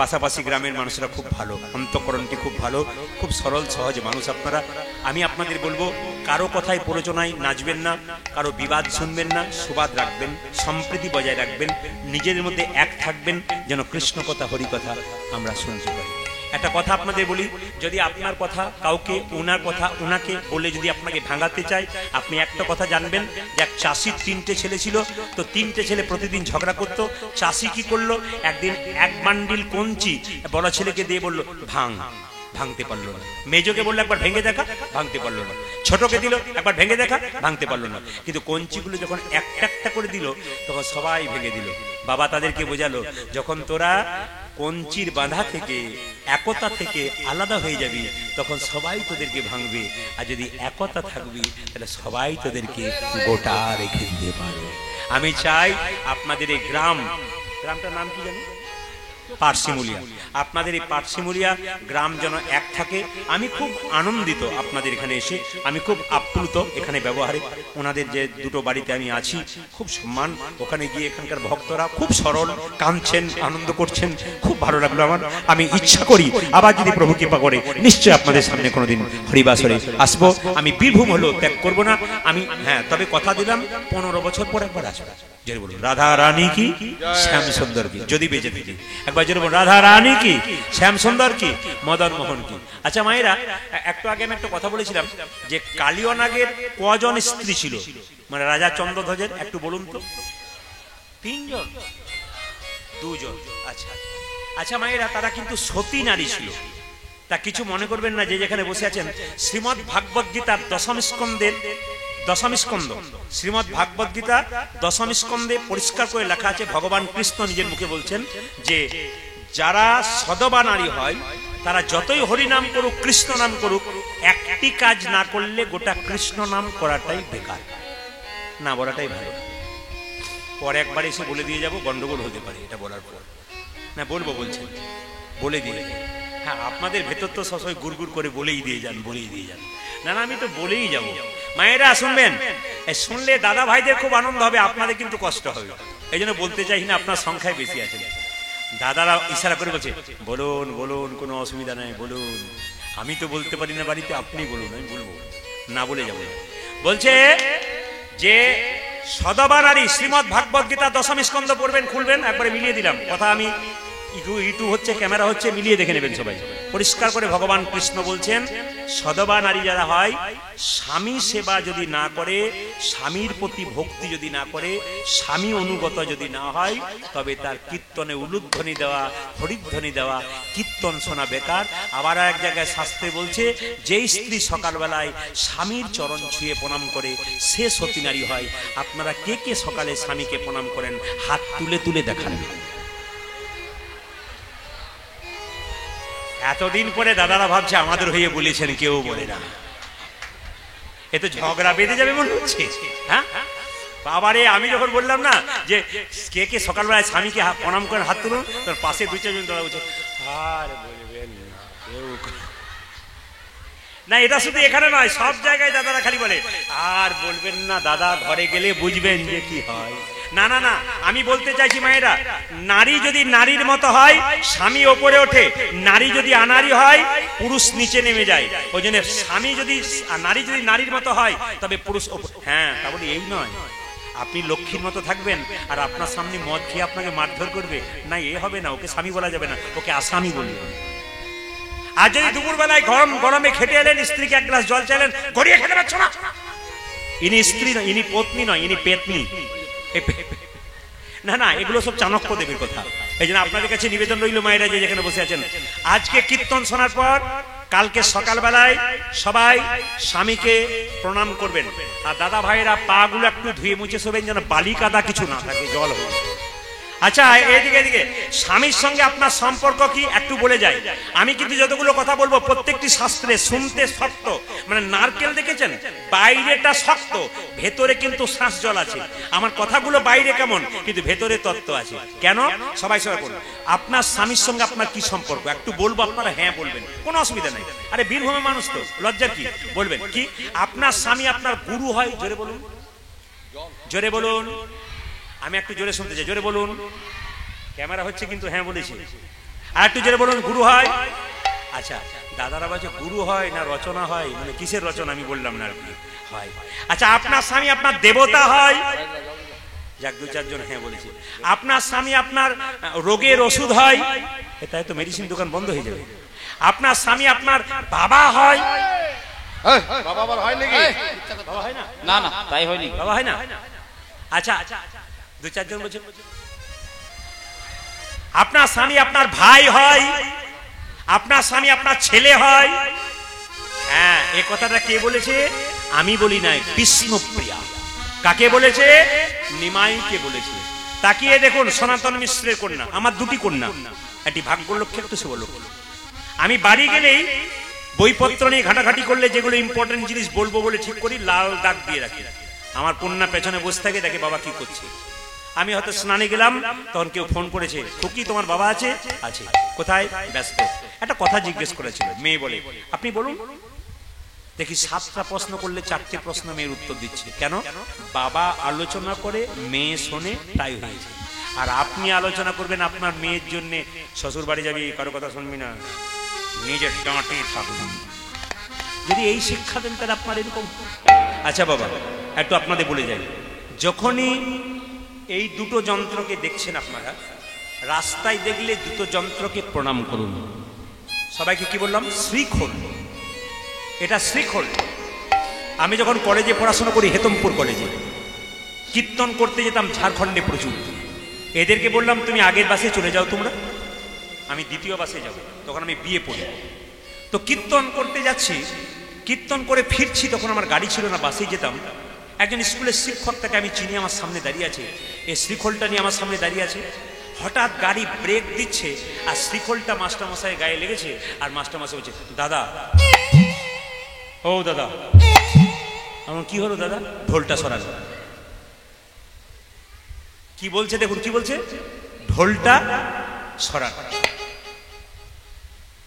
পাশাপাশি গ্রামের মানুষরা খুব ভালো, অন্তঃকরণটি খুব ভালো, খুব সরল সহজ মানুষ আপনারা। আমি আপনাদের বলবো, কারো কথায় প্ররোচনায় নাচবেন না, কারো বিবাদ শুনবেন না, সুবাদ রাখবেন, সম্প্রীতি বজায় রাখবেন, নিজের মধ্যে এক থাকবেন, যেন কৃষ্ণ কথা হরি কথা আমরা শুনতে পারি। একটা কথা আপনাদের বলি, যদি আপনার কথা কাউকে ওনার কথা ওনাকে বলে যদি আপনাকে ভাঙাতে চায়, আপনি একটা কথা জানবেন যে এক চাষির 3টে ছেলে ছিল। তো 3টে ছেলে প্রতিদিন ঝগড়া করতো। চাষি কি করলো, একদিন এক বান্ডিল কঞ্চি বড় ছেলেকে দিয়ে বললো ভাঙতে পারলো না। মেজোকে বললো একবার ভেঙে দেখা, ভাঙতে পারলো না। ছোটকে দিল একবার ভেঙে দেখা, ভাঙতে পারলো না। কিন্তু কঞ্চিগুলো যখন একটা একটা করে দিল তখন সবাই ভেঙে দিল। বাবা তাদেরকে বোঝালো, যখন তোরা কঞ্চির বাঁধা থেকে একতা থেকে আলাদা হয়ে যাবি তখন সবাই তোদেরকে ভাঙবে, আর যদি একতা থাকবি তাহলে সবাই তোদেরকে গোটা রেখে দিতে পারবে। আমি চাই আপনাদের এই গ্রামটার নাম কি জানো? পার্সিমুলিয়া। আপনাদের এই পার্সিমুলিয়া গ্রাম যেন এক থাকে। আমি খুব আনন্দিত আপনাদের এখানে এসে, আমি খুব আপ্লুত এখানে ব্যবহারে। ওনাদের যে দুটো বাড়িতে আমি আছি খুব সম্মান। ওখানে গিয়ে এখানকার ভক্তরা খুব সরল, কাঁদছেন, আনন্দ করছেন, খুব ভালো লাগলো আমার। আমি ইচ্ছা করি আবার যদি প্রভু কৃপা করে নিশ্চয় আপনাদের সামনে কোনোদিন হরিবাসরে আসবো। আমি বীরভূম হলেও ত্যাগ করবো না আমি। হ্যাঁ, তবে কথা দিলাম 15 বছর পর একবার আসবো। যদি বলুন রাধা রানী কি, শ্যাম সুন্দর কি, যদি বেঁচে থাকি একবার যদি বলুন রাধা রানী কি, শ্যাম সুন্দর কি, মদন মোহন কি। আচ্ছা মায়েরা, একটু আগে আমি একটা কথা বলেছিলাম যে কালিয়নাগের কজন স্ত্রী ছিল, মানে রাজা চন্দ্রধ্বজের, একটু বলুন তো। 3 জন, 2 জন। আচ্ছা আচ্ছা মায়েরা, তারা কিন্তু সতী নারী ছিল। তা কিছু মনে করবেন না যে যেখানে বসে আছেন। শ্রীমদ্ ভাগবত গীতার দশম স্কন্ধ, শ্রীমদ্ ভাগবত গীতা দশম স্কন্ধে পরিষ্কার করে লেখা আছে, ভগবান কৃষ্ণ নিজের মুখে বলছেন যে যারা সদবা নারী হয় তারা যতই হরি নাম করুক, কৃষ্ণ নাম করুক, একটি কাজ না করলে গোটা কৃষ্ণ নাম করাটাই বেকার, না বলাটাই ভালো। পরে একবার এসে বলে দিয়ে যাব, গন্ডগোল হতে পারে এটা বলার পর। না বলবো, বলছেন বলে দিয়ে। হ্যাঁ, আপনাদের ভেতর তো সবসময় গুড়গুড় করে বলেই দিয়ে যান। না না, আমি তো বলেই যাব। মায়েরা শুনবেন, শুনলে দাদা ভাইদের খুব আনন্দ হবে, আপনাদের কিন্তু কষ্ট হবে। এই জন্য বলতে চাই না, আপনার সংখ্যায় বেশি আছে। দাদারা ইশারা করে বলছে বলুন বলুন, কোনো অসুবিধা নাই, বলুন। আমি তো বলতে পারি না বাড়িতে, আপনি বলুন, আমি বলবো না, বলে যাবো। বলছে যে সদবা নারী, শ্রীমদ্ ভাগবত গীতা দশম স্কন্ধ পড়বেন, খুলবেন, একবারে মিলিয়ে দিলাম কথা। আমি ইউটিউব হচ্ছে, ক্যামেরা হচ্ছে, মিলিয়ে দেখে নেবেন সবাই। পরিষ্কার করে ভগবান কৃষ্ণ বলছেন, সদবা নারী যারা হয়, স্বামী সেবা যদি না করে, স্বামীর প্রতি ভক্তি যদি না করে, স্বামী অনুগত যদি না হয়, তবে তার কীর্তনে উলুধ্বনি দেওয়া, হরিধ্বনি দেওয়া, কীর্তন শোনা বেকার। আবার এক জায়গায় শাস্ত্রে বলছে, যেই স্ত্রী সকালবেলায় স্বামীর চরণ ছুঁয়ে প্রণাম করে সে সতী নারী হয়। আপনারা কে কে সকালে স্বামীকে প্রণাম করেন? হাত তুলে তুলে দেখান। এতদিন পরে দাদারা ভাবছে আমাদের হয়ে বলেছেন, কেউ বলে না। এ তো ঝগড়া বেঁধে যাবে মনে হচ্ছে। হ্যাঁ, বাবারে আমি যখন বললাম না যে কে কে সকালবেলায় স্বামীকে প্রণাম করেন হাত তুলুন, তার পাশে দুই চারজন দাঁড়া বলছে আর বলবেন না কেউ না। এটা শুধু এখানে নয়, সব জায়গায় দাদারা খালি বলে আর বলবেন না দাদা, ঘরে গেলে বুঝবেন যে কি হয়। না না না, আমি বলতে চাইছি মায়েরা, নারী যদি নারীর মতো হয় স্বামী ওপরে ওঠে, নারী যদি আনারী হয় পুরুষ নিচে নেমে যায়। ওই জন্য স্বামী যদি নারী যদি নারীর মতো হয় তবে পুরুষ হ্যাঁ, তা বলি এই নয় আপনি লক্ষ্মীর মতো থাকবেন আর আপনার সামনে মদ খেয়ে আপনাকে মারধর করবে, না এ হবে না, ওকে স্বামী বলা যাবে না, ওকে আসামি বলবে। আর যদি দুপুর বেলায় গরমে খেটে এলেন, স্ত্রীকে এক গ্লাস জল চাইলেন, গড়িয়ে খেতে পারছো না, ইনি স্ত্রী নয়, ইনি পত্নী নয়, ইনি পেতনি। না না, এগুলো সব চাণক্য দেবীর কথা। এই জন্য আপনাদের কাছে নিবেদন রইল মায়েরা যে যেখানে বসে আছেন, আজকে কীর্তন শোনার পর কালকে সকালবেলায় সবাই স্বামীকে প্রণাম করবেন। আর দাদা ভাইয়েরা পা গুলো একটু ধুয়ে মুছে শোবেন, যেন বালি কাদা কিছু না থাকে, জল হোক। আচ্ছা এদিকে এদিকে স্বামীর সঙ্গে আপনার সম্পর্ক কি একটু বলে যাই। আমি কিন্তু যতগুলো কথা বলবো প্রত্যেকটি শাস্ত্রে শুনতে শক্ত, মানে নারকেল দেখেছেন বাইরেটা শক্ত, ভেতরে কিন্তু শ্বাস জল আছে। আমার কথাগুলো বাইরে কেমন কিন্তু ভেতরে তত্ত্ব আছে। কেন? সবাই সবাই বলুন, আপনার স্বামীর সঙ্গে আপনার কি সম্পর্ক একটু বলবো, আপনারা হ্যাঁ বলবেন, কোনো অসুবিধা নেই। আরে বীরভূমের মানুষ তো, লজ্জার কি? বলবেন কি আপনার স্বামী আপনার গুরু হয়? জোরে বলুন, জোরে বলুন, আমি একটু জোরে শুনতে চাই, জোরে বলুন। ক্যামেরা হচ্ছে কিন্তু হ্যাঁ বলেছি, আর একটু জোরে বলুন। গুরু হয়? আচ্ছা দাদারা বলছে গুরু হয় না রচনা হয়, মানে কিসের রচনা আমি বললাম না আর কি হয়। আচ্ছা আপনার স্বামী আপনার দেবতা হয়? যাক দু চারজন হ্যাঁ বলেছে। আপনার স্বামী আপনার রোগের ওষুধ হয়? তাই তো মেডিসিন দোকান বন্ধ হয়ে যাবে। আপনার স্বামী আপনার বাবা হয়? বাবা আবার হয় নাকি? বাবা হয় না? না না তাই হয়নি, বাবা হয় না? আচ্ছা দু চারজন বলছে। আপনার স্বামী আপনার ভাই হয়? আপনার স্বামী আপনার ছেলে হয়? হ্যাঁ, এ কথাটা কে বলেছে? আমি বলি নাই, বিষ্ণুপ্রিয়া। কাকে বলেছে? নিমাইকে বলেছে। তাকিয়ে দেখুন, সনাতন মিশ্রের কন্যা, আমার দুটি কন্যা, একটি ভাগ্যলক্ষ্মী একটু শুভলক্ষ্মী। আমি বাড়ি গেলেই বইপত্র নিয়ে ঘাটাঘাটি করলে যেগুলো ইম্পর্টেন্ট জিনিস বলবো বলে ঠিক করি, লাল দাগ দিয়ে রাখি। আমার কন্যা পেছনে বসে থাকে, দেখে বাবা কি করছে। আমি হয়তো স্নানে গেলাম, তখন কেউ ফোন করেছে, খুকি তোমার বাবা আছে? আছে। কোথায়? ব্যস্ত। একটা কথা জিজ্ঞেস করেছিল, মেয়ে বলে আপনি বলুন। দেখি 7টা প্রশ্ন করলে 4টে প্রশ্ন মেয়ের উত্তর দিচ্ছে। কেন? বাবা আলোচনা করে মেয়ে শোনে, তাই হয়েছে। আর আপনি আলোচনা করবেন আপনার মেয়ের জন্য, শ্বশুর বাড়ি যাবি, কারো কথা শুনবি না, নিজের ডাঁটে থাকবি। যদি এই শিক্ষা দেন তাহলে আপনার এরকম। আচ্ছা বাবা একটু আপনাদের বলে যাই, যখনই এই দুটো যন্ত্রকে দেখছেন আপনারা, রাস্তায় দেখলে দুটো যন্ত্রকে প্রণাম করুন। সবাইকে কি বললাম? শ্রীখোল। এটা শ্রীখোল। আমি যখন কলেজে পড়াশোনা করি, হেতমপুর কলেজে কীর্তন করতে যেতাম ঝাড়খণ্ডে প্রচুর। এদেরকে বললাম তুমি আগের বাসে চলে যাও, তোমরা, আমি দ্বিতীয় বাসে যাব। তখন আমি বিয়ে পড়ি, তো কীর্তন করতে যাচ্ছি, কীর্তন করে ফিরছি, তখন আমার গাড়ি ছিল না, বাসেই যেতাম। একজন স্কুলের শিক্ষক, তাকে আমি চিনি, আমার সামনে দাঁড়িয়ে আছে, এই শ্রীখোলটা নিয়ে আমার সামনে দাঁড়িয়ে আছে। হঠাৎ গাড়ি ব্রেক দিচ্ছে আর শ্রীখোলটা মাস্টারমশাই গায়ে লেগেছে, আর মাস্টারমশাই বলছে দাদা, ও দাদা। আমার কি হলো দাদা? ঢোলটা সরানো। কি বলছে দেখুন, কি বলছে? ঢোলটা সরানো।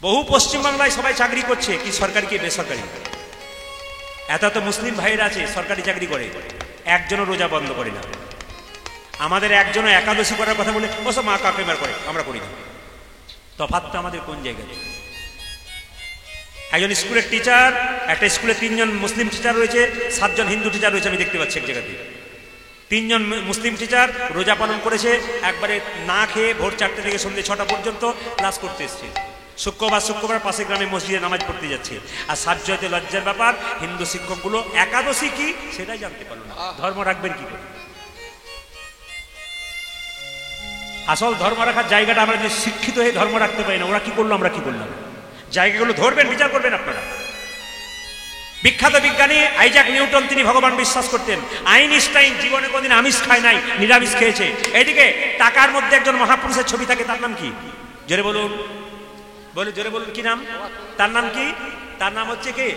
বহু পশ্চিমবাংলায় সবাই চাকরি করছে, কি সরকারি কি বেসরকারি। এত এত মুসলিম ভাইরা আছে সরকারি চাকরি করে, একজনও রোজা বন্ধ করে না। আমাদের একজনও একাদশী করার কথা বলে ওসব মা কাকিমার করে, আমরা করি না। তফাৎটা আমাদের কোন জায়গায়? একজন স্কুলের টিচার, একটা স্কুলে 3জন মুসলিম টিচার রয়েছে, 7জন হিন্দু টিচার রয়েছে, আমি দেখতে পাচ্ছি এক জায়গাতে। 3জন মুসলিম টিচার রোজা পালন করেছে, একবারে না খেয়ে ভোর 4টে থেকে সন্ধ্যে 6টা পর্যন্ত ক্লাস করতে এসছে। শুক্রবার পাশে গ্রামে মসজিদে নামাজ পড়তে যাচ্ছে। আর সাবজয়তে লজ্জার ব্যাপার, হিন্দু শিক্ষকগুলো একাদশী কি সেটাই জানতে পারলো না। ধর্ম রাখবেন কি করে? আসল ধর্ম রাখার জায়গাটা আমরা যে শিক্ষিত হয়ে ধর্ম রাখতে পারি না, ওরা কি করলো আমরা কি করলাম? জায়গাগুলো ধরবেন, বিচার করবেন আপনারা। বিখ্যাত বিজ্ঞানী আইজাক নিউটন, তিনি ভগবান বিশ্বাস করতেন। আইনস্টাইন জীবনে কোনদিন আমিষ খায় নাই, নিরামিষ খেয়েছে। এদিকে টাকার মধ্যে একজন মহাপুরুষের ছবি থাকে, তার নাম কি? জোরে বলুন, জোরে বলুন, কি নাম তার? নাম কি? তার নাম হচ্ছে কে?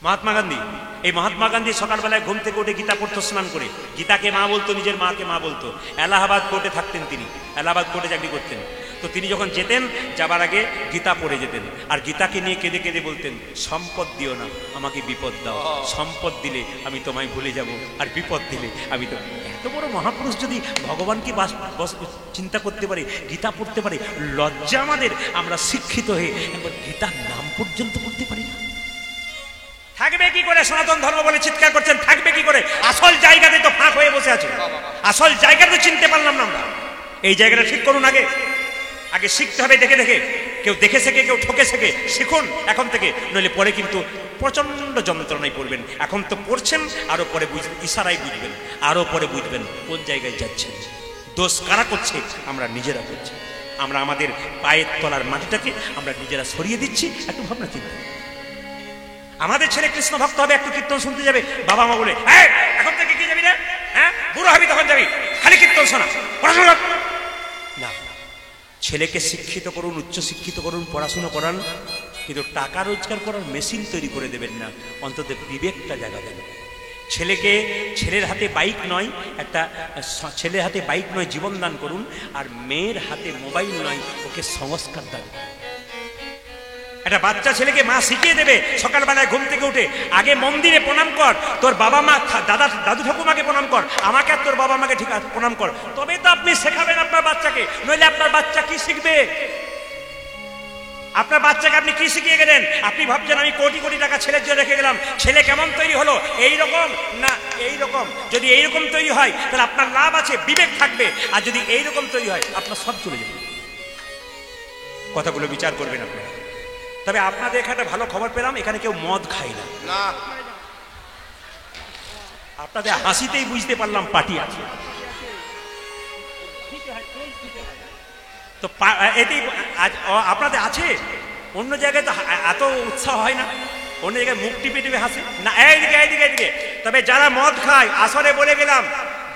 মহাত্মা গান্ধী। এই মহাত্মা গান্ধী সকালবেলায় ঘুম থেকে উঠে গীতা পড়তো স্নান করে। গীতাকে মা বলতো, নিজের মাকে মা বলতো। এলাহাবাদ কোর্টে থাকতেন তিনি, এলাহাবাদ কোর্টে চাকরি করতেন। তো তিনি যখন যেতেন, যাবার আগে গীতা পড়ে যেতেন, আর গীতাকে নিয়ে কেঁদে কেঁদে বলতেন, সম্পদ দিও না, আমাকে বিপদ দাও। সম্পদ দিলে আমি তোমায় ভুলে যাব, আর বিপদ দিলে আমি তো। এত বড় মহাপুরুষ যদি ভগবানকে চিন্তা করতে পারে, গীতা পড়তে পারে, লজ্জা আমাদের। আমরা শিক্ষিত হয়ে একবার গীতার নাম পর্যন্ত পড়তে পারি না। থাকবে কি করে? সনাতন ধর্ম বলে চিৎকার করছেন, থাকবে কি করে? আসল জায়গাতে তো ফাঁক হয়ে বসে আছে। আসল জায়গাতে চিনতে পারলাম না আমরা। এই জায়গাটা ঠিক করুন। আগে শিখতে হবে দেখে দেখে। কেউ দেখে শেখে, কেউ ঠকে শেখে। শিখুন এখন থেকে, নইলে পরে কিন্তু প্রচন্ড যন্ত্রণায় পড়বেন। এখন তো পড়ছেন, আরো পরে ইশারায় বুঝবেন, আরো পরে বুঝবেন কোন জায়গায় যাচ্ছেন। দোষ কারা করছে? আমরা নিজেরা করছি। আমরা আমাদের পায়ের তলার মাটিটাকে আমরা নিজেরা সরিয়ে দিচ্ছি। একটু ভাবনা চিন্তা। আমাদের ছেলে কৃষ্ণ ভক্ত হবে, একটু কীর্তন শুনতে যাবে, বাবা মা বলে এখন থেকে কি যাবি রে? হ্যাঁ, বুড়ো হবি তখন যাবি, খালি কীর্তন শোনা, পড়াশোনা না। ছেলেকে শিক্ষিত করুন, উচ্চ শিক্ষিত করুন, পড়াশোনা করান, কিন্তু টাকা রোজগার করার মেশিন তৈরি করে দেবেন না। অন্তত বিবেকটা জাগাবেন। ছেলের হাতে বাইক নয়, ছেলের হাতে বাইক নয় জীবন দান করুন, আর মেয়ের হাতে মোবাইল নয়, ওকে সংস্কার দান করুন। একটা বাচ্চা ছেলেকে মা শিখিয়ে দেবে, সকালবেলায় ঘুম থেকে উঠে আগে মন্দিরে প্রণাম কর, তোর বাবা মা দাদু ঠাকুমাকে প্রণাম কর, আমাকে আর তোর বাবা মাকে ঠিক প্রণাম কর, তবে তো আপনি শেখাবেন আপনার বাচ্চাকে। নইলে আপনার বাচ্চা কি শিখবে? আপনার বাচ্চাকে আপনি কি শিখিয়ে গেলেন? আপনি ভাবছেন আমি কোটি কোটি টাকা ছেলের জন্য রেখে গেলাম, ছেলে কেমন তৈরি হলো? এইরকম না এইরকম। যদি এইরকম তৈরি হয় তাহলে আপনার লাভ আছে, বিবেক থাকবে। আর যদি এইরকম তৈরি হয়, আপনার সব চলে যাবে। কথাগুলো বিচার করবেন আপনারা। তবে আপনাদের এখানে ভালো খবর পেলাম, এখানে কেউ মদ খায় না। আপনাদের হাসিতেই বুঝতে পারলাম পার্টি আছে। তো এতেই আপনাদের আছে। অন্য জায়গায় তো এত উৎসাহ হয় না, অন্য জায়গায় মুখ টিপে টিপে হাসে না। এইদিকে। তবে যারা মদ খায়, আসলে বলে গেলাম,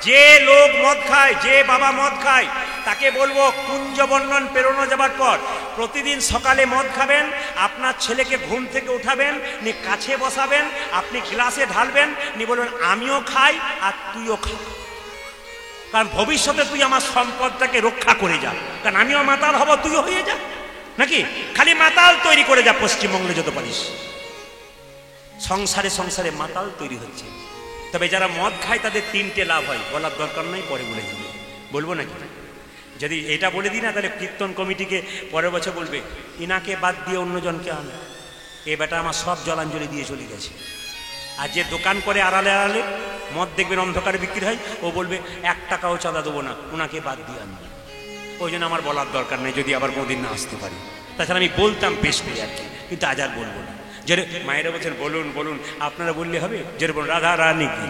যে লোক মদ খায়, যে বাবা মদ খায়, তাকে বলবো কুঞ্জবর্ণন পেরোনো যাবার পর প্রতিদিন সকালে মদ খাবেন, আপনার ছেলেকে ঘুম থেকে উঠাবেন, নিয়ে কাছে বসাবেন, আপনি গ্লাসে ঢালবেন, নিয়ে বলবেন আমিও খাই আর তুইও খা, কারণ ভবিষ্যতে তুই আমার সম্পদটাকে রক্ষা করে যা, কারণ আমিও মাতাল হব, তুইও হয়ে যা। নাকি খালি মাতাল তৈরি করে যা পশ্চিমবঙ্গে যত পারিস। সংসারে মাতাল তৈরি হচ্ছে। তবে যারা মদ খায় তাদের তিনটে লাভ হয়, বলার দরকার নাই, পরে বলে যাবে। বলবো নাকি? যদি এটা বলে দিই না, তাহলে কীর্তন কমিটিকে পরের বছর বলবে ইনাকে বাদ দিয়ে অন্যজনকে আনে। এ বেটা আমার সব জলাঞ্জলি দিয়ে চলে গেছে। আর যে দোকান করে আড়ালে মদ দেখবেন অন্ধকারে বিক্রি হয়, ও বলবে 1 টাকাও চাঁদা দেবো না, ওনাকে বাদ দিয়ে আনবে। ওই জন্য আমার বলার দরকার নেই, যদি আবার কোনোদিন না আসতে পারি। তাছাড়া আমি বলতাম বেশ করে আর কি, কিন্তু আজ আর বলবো না। যে মায়েরা বলছেন বলুন, আপনারা বললে হবে। যেরকম রাধা রানী কি,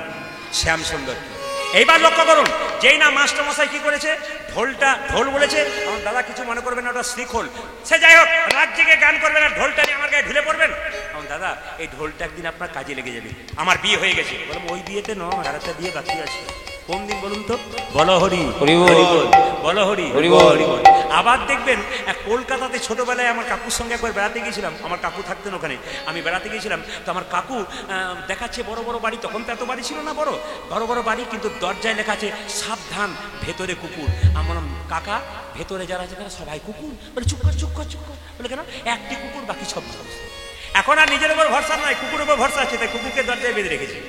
শ্যাম সুন্দর কি। এইবার লক্ষ্য করুন, যেই না মাস্টারমশাই কি করেছে, ঢোল বলেছে, আমার দাদা কিছু মনে করবেন না, ওটা শ্রীখোল, সে যাই হোক, রাত জেগে গান করবেন আর ঢোলটা নিয়ে আমার গায়ে ঢুলে পড়বেন। আমার দাদা এই ঢোলটা একদিন আপনার কাজে লেগে যাবে, আমার বিয়ে হয়ে গেছে। বললাম ওই বিয়েতে নয়, আর একটা বিয়ে বাকি আছে। কোন দিন বলুন তো? বলো হরি বলো হরি হরি। আবার দেখবেন কলকাতাতে ছোটবেলায় আমার কাকুর সঙ্গে একবার বেড়াতে গিয়েছিলাম, আমার কাকু থাকতেন ওখানে, আমি বেড়াতে গিয়েছিলাম। তো আমার কাকু দেখাচ্ছে বড় বড় বাড়ি, তখন তো এত বাড়ি ছিল না, বড় বড় বাড়ি, কিন্তু দরজায় লেখা আছে সাবধান ভেতরে কুকুর। আমার কাকা ভেতরে যারা আছে তারা সবাই কুকুর। বলে চুপ কর। বলে কেন? একটি কুকুর, বাকি সব মানুষ। এখন আর নিজের উপর ভরসা নাই, কুকুরের উপর ভরসা আছে, তাই কুকুরকে দরজায় বেঁধে রেখেছে।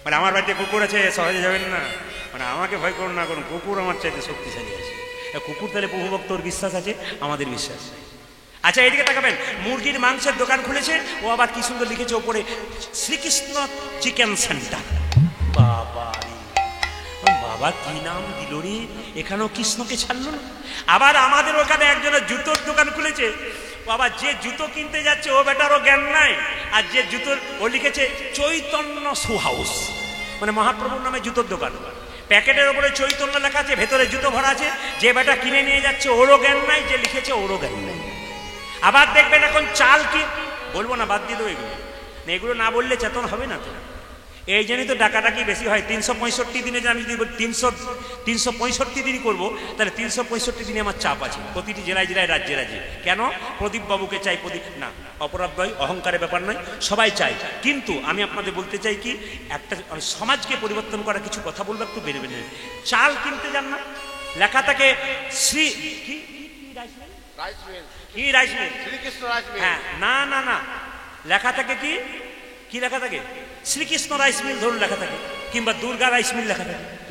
মানে আমার বাড়িতে কুকুর আছে, সহজে যাবেন না, মানে আমাকে ভয় করুন না করুন, কুকুর আমার চাইতে শক্তিশালী আছে। কুকুর তাহলে বহুভক্তর বিশ্বাস আছে, আমাদের বিশ্বাস। আচ্ছা এইদিকে তাকাবেন, মুরগির মাংসের দোকান খুলেছে, ও আবার কি সুন্দর লিখেছে ওপরে, শ্রীকৃষ্ণ চিকেন সেন্টার। বাবা কি নাম দিল রে, এখানেও কৃষ্ণকে ছাড়লো না। আবার আমাদের ওখানে একজনের জুতোর দোকান খুলেছে, বাবা যে জুতো কিনতে যাচ্ছে ও বেটারও জ্ঞান নাই, আর যে জুতোর ও লিখেছে চৈতন্য শু হাউস, মানে মহাপ্রভুর নামে জুতোর দোকান। প্যাকেটের ওপরে চৈতন্য লেখা আছে, ভেতরে জুতো ভরা আছে। যে বেটা কিনে নিয়ে যাচ্ছে ওরও জ্ঞান নাই, যে লিখেছে ওরও জ্ঞান নাই। আবার দেখবেন এখন চাল কি বলবো না, বাদ দিয়ে দেবো এগুলো না বললে চেতন হবে না তো। এই জন্যই তো ডাকাডাকি বেশি হয়। 365 দিনে যে আমি যদি 365 দিনই করবো, তাহলে 365 দিনে আমার চাপ আছে প্রতিটি জেলায় জেলায়, রাজ্যে রাজ্যে। কেন? প্রদীপ বাবুকে চাই, প্রদীপ না, অপরাধ নয়, অহংকারের ব্যাপার নয়, সবাই চাই। কিন্তু আমি আপনাদের বলতে চাই কি, একটা সমাজকে পরিবর্তন করার কিছু কথা বলবো, একটু বেরোবে না। চাল কিনতে যান না, লেখা থাকে শ্রী কি কি rice mill, Shrikrishna rice mill. হ্যাঁ, না না না, লেখা থাকে কি কি লেখা থাকে? শ্রীকৃষ্ণ রাইস মিল ধরুন লেখা থাকে, কিংবা দুর্গা রাইস মিল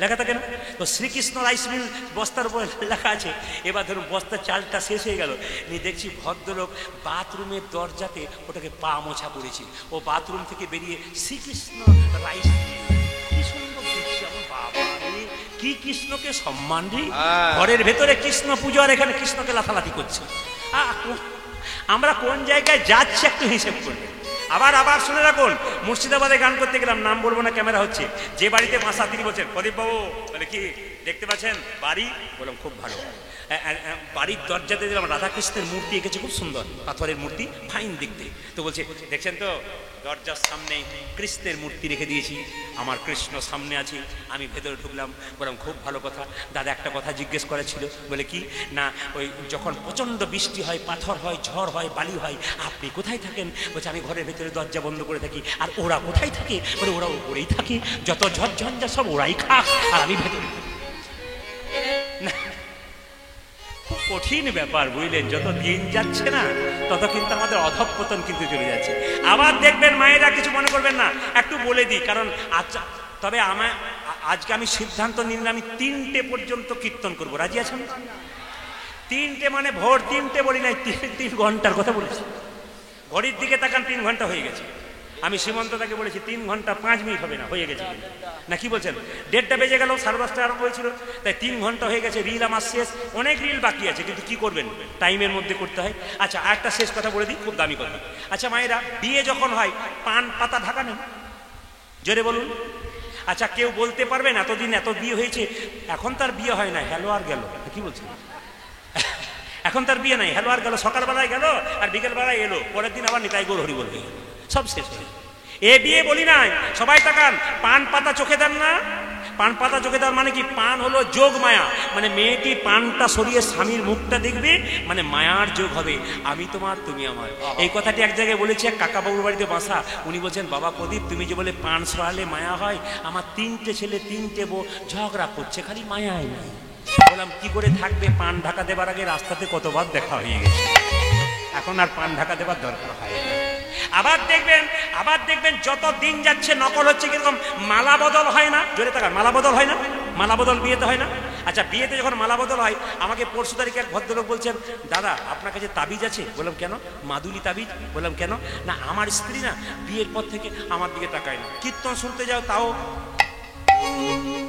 লেখা থাকে না? তো শ্রীকৃষ্ণ রাইস মিল বস্তার উপরে লেখা আছে। এবার ধরুন বস্তার চালটা শেষ হয়ে গেল, নিয়ে দেখছি ভদ্রলোক বাথরুমের দরজাতে ওটাকে পা মোছা পড়েছে। ও বাথরুম থেকে বেরিয়ে শ্রীকৃষ্ণ রাইস মিল, কি সুন্দর দেখছি আমার বাবা, কি কৃষ্ণকে সম্মান দিই। ঘরের ভেতরে কৃষ্ণ পুজো, আর এখানে কৃষ্ণকে লাথালাথি করছে। আমরা কোন জায়গায় যাচ্ছি একটু হিসেব করবে। আবার আবার শুনে রাখুন, মুর্শিদাবাদে গান করতে গেলাম, নাম বলবো না, ক্যামেরা হচ্ছে, যে বাড়িতে বাসা তিনি বলছেন, প্রদীপ বাবু বলে কি দেখতে পাচ্ছেন বাড়ি? বললাম খুব ভালো। বাড়ির দরজাতে দিলাম রাধাকৃষ্ণের মূর্তি এঁকেছে, খুব সুন্দর পাথরের মূর্তি, ফাইন দেখতে। তো বলছে দেখছেন তো দরজার সামনে কৃষ্ণের মূর্তি রেখে দিয়েছি, আমার কৃষ্ণ সামনে আছে। আমি ভেতরে ঢুকলাম, বললাম খুব ভালো কথা। দাদা একটা কথা জিজ্ঞেস করা ছিল। বলে কি না, ওই যখন প্রচণ্ড বৃষ্টি হয়, পাথর হয়, ঝড় হয়, বালি হয়, আপনি কোথায় থাকেন? বলছে আমি ঘরের ভেতরে দরজা বন্ধ করে থাকি। আর ওরা কোথায় থাকে? বলে ওরা উপরেই থাকে, যত ঝড় ঝঞ্ঝা সব ওরাই খাক, আর আমি ভেতরে। না, খুব কঠিন ব্যাপার বুঝলেন। যত দিন যাচ্ছে না, তত কিন্তু আমাদের অধঃপতন কিন্তু চলে যাচ্ছে। আবার দেখবেন মায়েরা, কিছু মনে করবেন না, একটু বলে দিই, কারণ আচ্ছা, তবে আজকে আমি সিদ্ধান্ত নিলাম আমি 3টে পর্যন্ত কীর্তন করবো। রাজি আছেন? 3টে মানে ভোর 3টে বলি নাই, 3 ঘন্টার কথা বলেছি। ঘড়ির দিকে তাকান, 3 ঘন্টা হয়ে গেছে। আমি সীমন্তদাকে বলেছি 3 ঘন্টা 5 মিনিট হবে না, হয়ে গেছে না? কি বলছেন? 1:30 বেজে গেল, 10:30 আরম্ভ হয়েছিল, তাই 3 ঘন্টা হয়ে গেছে। রিল আমার শেষ, অনেক রিল বাকি আছে, কিন্তু কি করবেন, টাইমের মধ্যে করতে হয়। আচ্ছা, আরেকটা শেষ কথা বলে দিই, খুব দামি কথা। আচ্ছা মায়েরা, বিয়ে যখন হয় পান পাতা ঢাকা নেন, জোরে বলুন। আচ্ছা, কেউ বলতে পারবেন এতদিন এত বিয়ে হয়েছে, এখন তার বিয়ে হয় না, হ্যালো আর গেল, কি বলছেন? এখন তার বিয়ে নাই, হ্যালো আর গেল, সকালবেলায় গেল আর বিকেলবেলায় এলো, পরের দিন আবার নিতাই গৌর হরি বলবে, সব শেষ হয়ে। এ বিয়ে বলি নাই, সবাই তাকান, পান পাতা চোখে দেন না? পান পাতা চোখে দেওয়ার মানে কি? পান হলো যোগ মায়া, মানে মেয়েটি পানটা সরিয়ে স্বামীর মুখটা দেখবে, মানে মায়ার যোগ হবে, আমি তোমার তুমি আমার। এই কথাটি এক জায়গায় বলেছি, এক কাকাবাবুর বাড়িতে বাসা, উনি বলছেন বাবা প্রদীপ, তুমি যে বলে পান সরালে মায়া হয়, আমার 3টে ছেলে 3টে বউ ঝগড়া করছে, খালি মায়াই নাই। বললাম কি করে থাকবে? পান ঢাকা দেবার আগে রাস্তাতে কতবার দেখা হয়ে গেছে, এখন আর পান ঢাকা দেবার দরকার হয় না। আবার দেখবেন যত দিন যাচ্ছে নকল হচ্ছে। কিরকম? মালা বদল হয় না? জোরে তাকান, মালা বদল হয় না? মালা বদল বিয়েতে হয় না? আচ্ছা, বিয়েতে যখন মালা বদল হয়, আমাকে পরশু তারিখে এক ভদ্রলোক বলছেন, দাদা আপনার কাছে তাবিজ আছে? বললাম কেন? মাদুলি তাবিজ? বললাম কেন? না, আমার স্ত্রী না বিয়ের পর থেকে আমার দিকে তাকায় না, কীর্তন শুনতে যাও তাও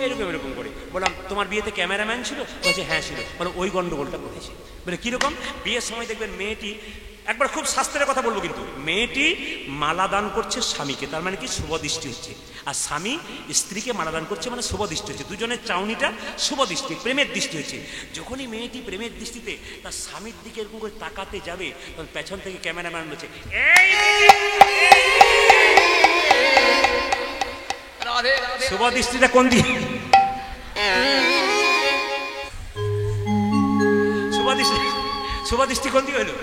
এরকম করে। বললাম তোমার বিয়েতে ক্যামেরাম্যান ছিল? বলছে হ্যাঁ ছিল। বলে ওই গন্ডগোলটা করেছে। বলে কিরকম? বিয়ের সময় দেখবেন মেয়েটি, একবার খুব শাস্ত্রের কথা বলবো কিন্তু, মেয়েটি মালা দান করছে স্বামীকে, তার মানে কি শুভ দৃষ্টি হচ্ছে, আর স্বামী স্ত্রীকে মালা দান করছে মানে শুভ দৃষ্টি হচ্ছে, দুজনের চাউনিটা শুভ দৃষ্টি, প্রেমের দৃষ্টি হচ্ছে। যখনই মেয়েটি প্রেমের দৃষ্টিতে তার স্বামীর দিকে এরকম করে তাকাতে যাবে, তখন পেছন থেকে ক্যামেরাম্যান বলছে শুভ দৃষ্টিটা কোন দিকে? শুভ দৃষ্টি কোন দিকে হলো?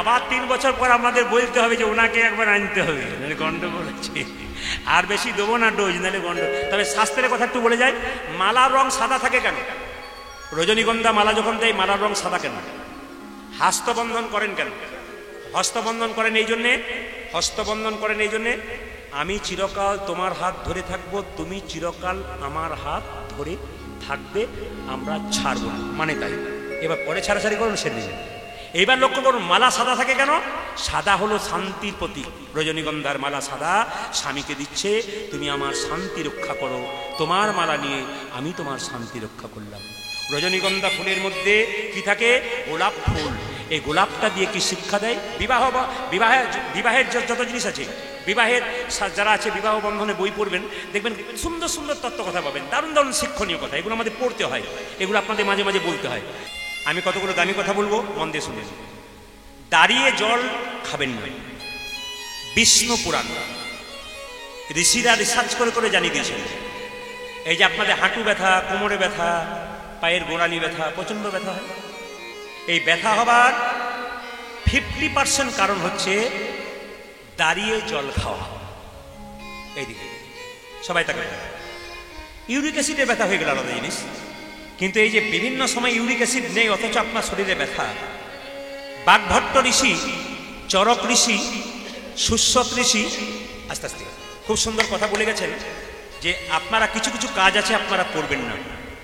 আবার 3 বছর পর আমাদের বলতে হবে যে ওনাকে একবার আনতে হবে, নাহলে গন্ডগোল আছে। আর বেশি দেবো না ডোজ, নাহলে গন্ডগোল। তবে শাস্ত্রের কথা একটু বলে যায়, মালার রং সাদা থাকে কেন? রজনীগন্ধা মালা যখন দেয়, মালার রং সাদা কেন? হস্তবন্ধন করেন কেন? হস্তবন্ধন করেন এই জন্যে, আমি চিরকাল তোমার হাত ধরে থাকবো, তুমি চিরকাল আমার হাত ধরে থাকবে, আমরা ছাড়বো না, মানে তাই। এবার পরে ছাড়াছাড়ি করুন সেদিন। এইবার লক্ষ্য করুন, মালা সাদা থাকে কেন? সাদা হলো শান্তির প্রতীক। রজনীগন্ধার মালা সাদা, স্বামীকে দিচ্ছে তুমি আমার শান্তি রক্ষা করো, তোমার মালা নিয়ে আমি তোমার শান্তি রক্ষা করলাম। রজনীগন্ধা ফুলের মধ্যে কি থাকে? গোলাপ ফুল। এই গোলাপটা দিয়ে কি শিক্ষা দেয়? বিবাহের যত জিনিস আছে, বিবাহের যারা আছে বিবাহ বন্ধনে বই পড়বেন, দেখবেন সুন্দর সুন্দর তত্ত্ব কথা পাবেন, দারুণ দারুণ শিক্ষণীয় কথা। এগুলো আমাদের পড়তে হয়, এগুলো আপনাদের মাঝে মাঝে বলতে হয়। আমি কতগুলো দামি কথা বলবো, মন দিয়ে শুনেন। দাঁড়িয়ে জল খাবেন না, বিষ্ণু পুরাণ ঋষিরা রিসার্চ করে করে জানিয়ে দিয়েছেন। এই যে আপনাদের হাঁটু ব্যথা, কোমরে ব্যথা, পায়ের গোড়ালি ব্যথা, প্রচন্ড ব্যথা হয়, এই ব্যথা হবার 50% কারণ হচ্ছে দাঁড়িয়ে জল খাওয়া। এইদিকে সবাই তাকে ইউরিক অ্যাসিডের ব্যথা হয়ে গেল আলাদা জিনিস, কিন্তু এই যে বিভিন্ন সময় ইউরিক অ্যাসিড নেই অথচ আপনার শরীরে ব্যথা। বাগভট্ট ঋষি, চরক ঋষি, সুশ্রত ঋষি আস্তে আস্তে খুব সুন্দর কথা বলে গেছেন যে আপনারা কিছু কিছু কাজ আছে আপনারা করবেন না।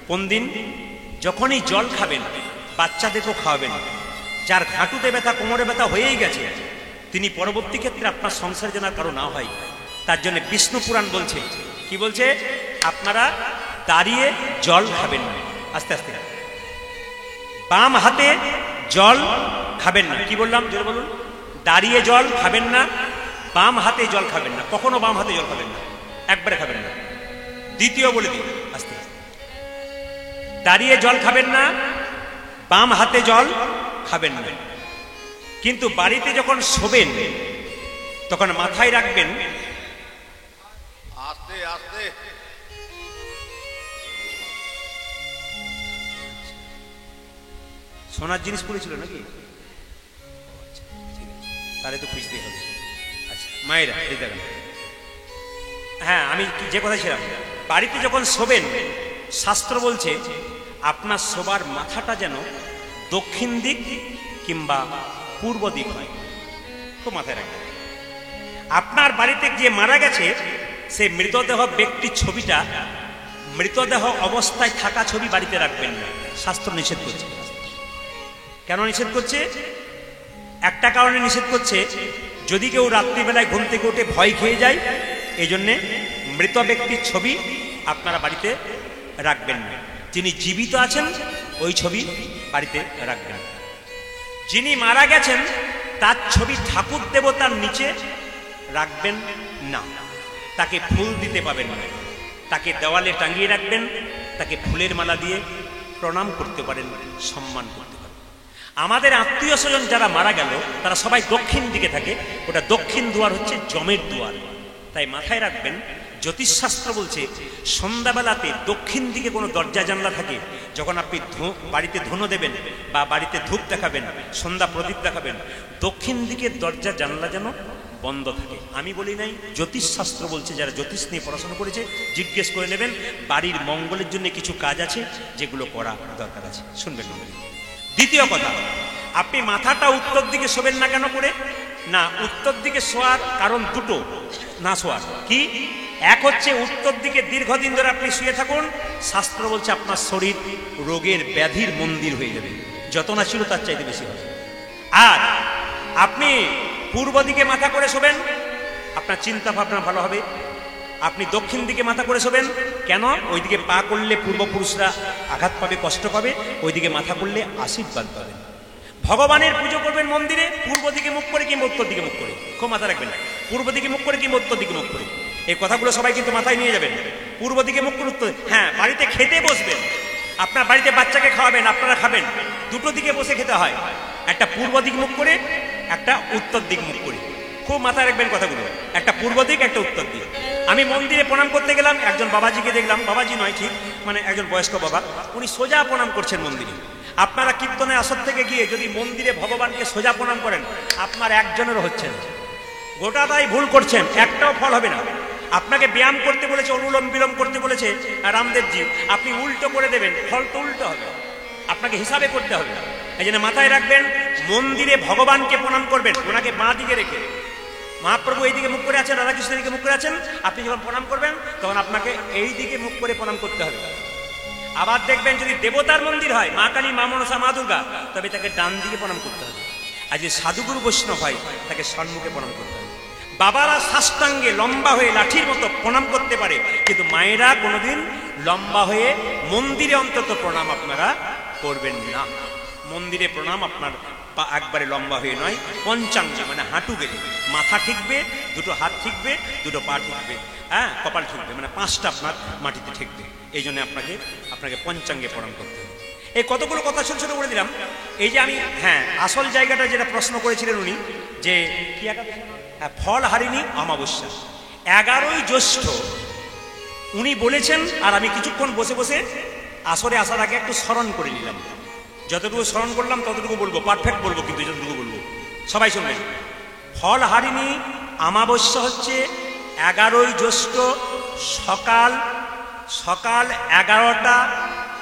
কোন দিন? যখনই জল খাবেন বাচ্চাদেরকেও খাওয়াবেন। যার ঘাঁটুতে ব্যথা, কোমরে ব্যথা হয়েই গেছে, তিনি পরবর্তী ক্ষেত্রে আপনার সংসার যেন কারো না হয়, তার জন্য বিষ্ণু পুরাণ বলছে, কি বলছে? আপনারা দাঁড়িয়ে জল খাবেন না। আস্তে আস্তে বাম হাতে জল খাবেন না। কি বললাম? জোরে বলুন। দাঁড়িয়ে জল খাবেন না, বাম হাতে জল খাবেন না, কখনো বাম হাতে জল খাবেন না, একবারে খাবেন না। দ্বিতীয় বলে দিই আস্তে আস্তে, দাঁড়িয়ে জল খাবেন না, বাম হাতে জল খাবেন না। কিন্তু বাড়িতে যখন শোবেন তখন মাথায় রাখবেন, আস্তে আস্তে সোনার জিনিস পড়েছিল নাকি? তাহলে তো খুঁজতেই হবে। আচ্ছা মায়েরা এই দেখেন, হ্যাঁ আমি যে কথা ছিলাম, বাড়িতে যখন শোবেন শাস্ত্র বলছে আপনার শোবার মাথাটা যেন দক্ষিণ দিক কিংবা পূর্ব দিক হয়। তো মাথায় রাখবেন। আপনার বাড়িতে যে মারা গেছে সে মৃতদেহ ব্যক্তির ছবিটা, মৃতদেহ অবস্থায় থাকা ছবি বাড়িতে রাখবেন না, শাস্ত্র নিষেধ করছে। কেন নিষেধ করছে? একটা কারণে নিষেধ করছে, যদি কেউ রাত্রিবেলায় ঘুম থেকে উঠে ভয় খেয়ে যায়, এই জন্যে মৃত ব্যক্তির ছবি আপনারা বাড়িতে রাখবেন না। যিনি জীবিত আছেন ওই ছবি বাড়িতে রাখবেন। যিনি মারা গেছেন তার ছবি ঠাকুর দেবতার নিচে রাখবেন না, তাকে ফুল দিতে পাবেন না, তাকে দেওয়ালে টাঙিয়ে রাখবেন, তাকে ফুলের মালা দিয়ে প্রণাম করতে পারেন, সম্মান করতে পারেন। আমাদের আত্মীয় স্বজন যারা মারা গেল তারা সবাই দক্ষিণ দিকে থাকে, ওটা দক্ষিণ দুয়ার হচ্ছে যমের দুয়ার। তাই মাথায় রাখবেন, জ্যোতিষশাস্ত্র বলছে সন্ধ্যাবেলাতে দক্ষিণ দিকে কোনো দরজা জানলা থাকে, যখন আপনি বাড়িতে ধুনো দেবেন বা বাড়িতে ধূপ দেখাবেন, সন্ধ্যা প্রদীপ দেখাবেন, দক্ষিণ দিকের দরজা জানলা যেন বন্ধ থাকে। আমি বলি নাই, জ্যোতিষশাস্ত্র বলছে। যারা জ্যোতিষ নিয়ে পড়াশোনা করেছে জিজ্ঞেস করে নেবেন। বাড়ির মঙ্গলের জন্য কিছু কাজ আছে যেগুলো করা দরকার আছে, শুনবেন। দ্বিতীয় কথা, আপনি মাথাটা উত্তর দিকে শোবেন না। কেন করে না? উত্তর দিকে শোয়ার কারণ দুটো না শোয়ার। কি? এক হচ্ছে উত্তর দিকে দীর্ঘদিন ধরে আপনি শুয়ে থাকুন, শাস্ত্র বলছে আপনার শরীর রোগের ব্যাধির মন্দির হয়ে যাবে, যত না ছিল তার চাইতে বেশি হবে। আর আপনি পূর্ব দিকে মাথা করে শোবেন, আপনার চিন্তা ভাবনা ভালো হবে। আপনি দক্ষিণ দিকে মাথা করে শোবেন, কেন? ওইদিকে পা করলে পূর্বপুরুষরা আঘাত পাবে, কষ্ট পাবে, ওইদিকে মাথা করলে আশীর্বাদ পাবেন। ভগবানের পুজো করবেন মন্দিরে পূর্ব দিকে মুখ করে কিংবা উত্তর দিকে মুখ করে। খুব মাথা রাখবেন, পূর্ব দিকে মুখ করে কিংবা উত্তর দিকে মুখ করে। এই কথাগুলো সবাই কিন্তু মাথায় নিয়ে যাবেন। পূর্ব দিকে মুখ করে, উত্তর। হ্যাঁ, বাড়িতে খেতে বসবেন, আপনার বাড়িতে বাচ্চাকে খাওয়াবেন, আপনারা খাবেন, দুটো দিকে বসে খেতে হয়, একটা পূর্ব দিক মুখ করে, একটা উত্তর দিক মুখ করে। খুব মাথায় রাখবেন কথাগুলো, একটা পূর্ব দিক, একটা উত্তর দিক। আমি মন্দিরে প্রণাম করতে গেলাম, একজন বাবাজিকে দেখলাম, বাবাজি নয় ঠিক, মানে একজন বয়স্ক বাবা, উনি সোজা প্রণাম করছেন মন্দিরে। আপনারা কীর্তনের আসর থেকে গিয়ে যদি মন্দিরে ভগবানকে সোজা প্রণাম করেন, আপনার একজনেরও হচ্ছে না, গোটাটাই ভুল করছেন, একটাও ফল হবে না। আপনাকে ব্যায়াম করতে বলেছে, অনুলোম বিলোম করতে বলেছে রামদেবজি, আপনি উল্টো করে দেবেন, ফল তো উল্টো হবে, আপনাকে হিসাবে করতে হবে। এই জন্য মাথায় রাখবেন, মন্দিরে ভগবানকে প্রণাম করবেন ওনাকে বাঁ দিকে রেখে। মহাপ্রভু এই দিকে মুখ করে আছেন, রাধাকৃষ্ণের দিকে মুখ করে আছেন, আপনি যখন প্রণাম করবেন তখন আপনাকে এই দিকে মুখ করে প্রণাম করতে হবে। আবার দেখবেন যদি দেবতার মন্দির হয়, মা কালী, মা মনসা, মা দুর্গা, তবে তাকে ডান দিকে প্রণাম করতে হবে। আর যদি সাধুগুরু বৈষ্ণব হয় তাকে সম্মুখে প্রণাম করতে হবে। বাবারা সাষ্টাঙ্গে লম্বা হয়ে লাঠির মতো প্রণাম করতে পারে, কিন্তু মায়েরা কোনোদিন লম্বা হয়ে মন্দিরে অন্তত প্রণাম আপনারা করবেন না। মন্দিরে প্রণাম আপনার একবারে লম্বা হয়ে নয়, পঞ্চাঙ্গে মানে হাঁটু গেলে, মাথা ঠিকবে, দুটো হাত ঠিকবে, দুটো পা ঠিকবে, হ্যাঁ কপাল ঠিকবে, মানে পাঁচটা আপনার মাটিতে ঠিকবে। এই জন্য আপনাকে পঞ্চাঙ্গে প্রণাম করতে হবে। এই কতগুলো কথা ছোট ছোট বলে দিলাম। এই যে আমি আসল জায়গাটা যেটা প্রশ্ন করেছিলেন উনি, যে কি ফল হারিনি অমাবস্যা 11ই জ্যৈষ্ঠ উনি বলেছেন। আর আমি কিছুক্ষণ বসে বসে আসরে আসার আগে একটু স্মরণ করে নিলাম। যতটুকু স্মরণ করলাম ততটুকু বলবো, পারফেক্ট বলবো কিন্তু যতটুকু বলবো সবাই শুনবেন। ফল হারিনি অমাবস্যা হচ্ছে 11ই জ্যৈষ্ঠ সকাল 11টা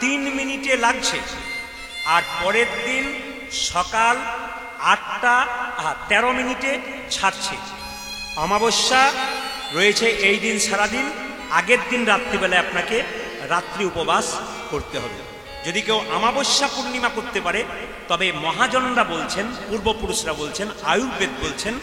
3 লাগছে, আর পরের দিন সকাল 8টা 13 ছাড়ছে। অমাবস্যা রয়েছে এই দিন সারাদিন, আগের দিন রাত্রিবেলায় আপনাকে রাত্রি উপবাস করতে হবে। যদি কেউ অমাবস্যা পূর্ণিমা করতে পারে, তবে মহাজনরা বলছেন, পূর্বপুরুষরা বলছেন, আয়ুর্বেদ বলছেন,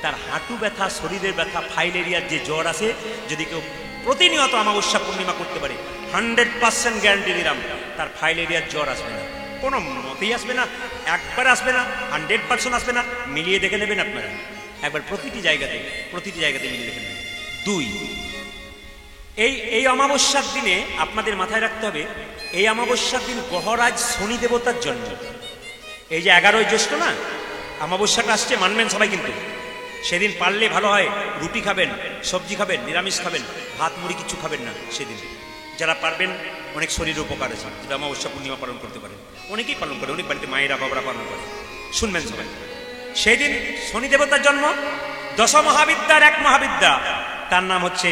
তার হাঁটু ব্যথা, শরীরের ব্যথা, ফাইলেরিয়ার যে জ্বর আছে, যদি কেউ প্রতিনিয়ত অমাবস্যা পূর্ণিমা করতে পারে, 100% গ্যারান্টি দিলাম তার ফাইলেরিয়ার জ্বর আসবে না, কোনো মতেই আসবে না, একবার আসবে না, 100% আসবে না। মিলিয়ে দেখে নেবেন আপনারা একবার, প্রতিটি জায়গাতে মিলিয়ে দেখে নেবেন। 2, এই অমাবস্যার দিনে আপনাদের মাথায় রাখতে হবে, এই অমাবস্যার দিন গ্রহরাজ শনি দেবতার জন্য। এই যে 11ই জ্যৈষ্ঠ না, অমাবস্যাটা আসছে, মানবেন সবাই, কিন্তু সেদিন পারলে ভালো হয় রুটি খাবেন, সবজি খাবেন, নিরামিষ খাবেন, ভাত মুড়ি কিছু খাবেন না সেদিন। যারা পারবেন, অনেক শরীরের উপকার আছে, যেটা অমাবস্যা পূর্ণিমা পালন করতে পারেন, অনেকেই পালন করে, অনেক বাড়িতে মায়েরা বাবারা পালন করে, শুনবেন সবাই। সেদিন শনি দেবতার জন্ম। 10 মহাবিদ্যার এক মহাবিদ্যা, তার নাম হচ্ছে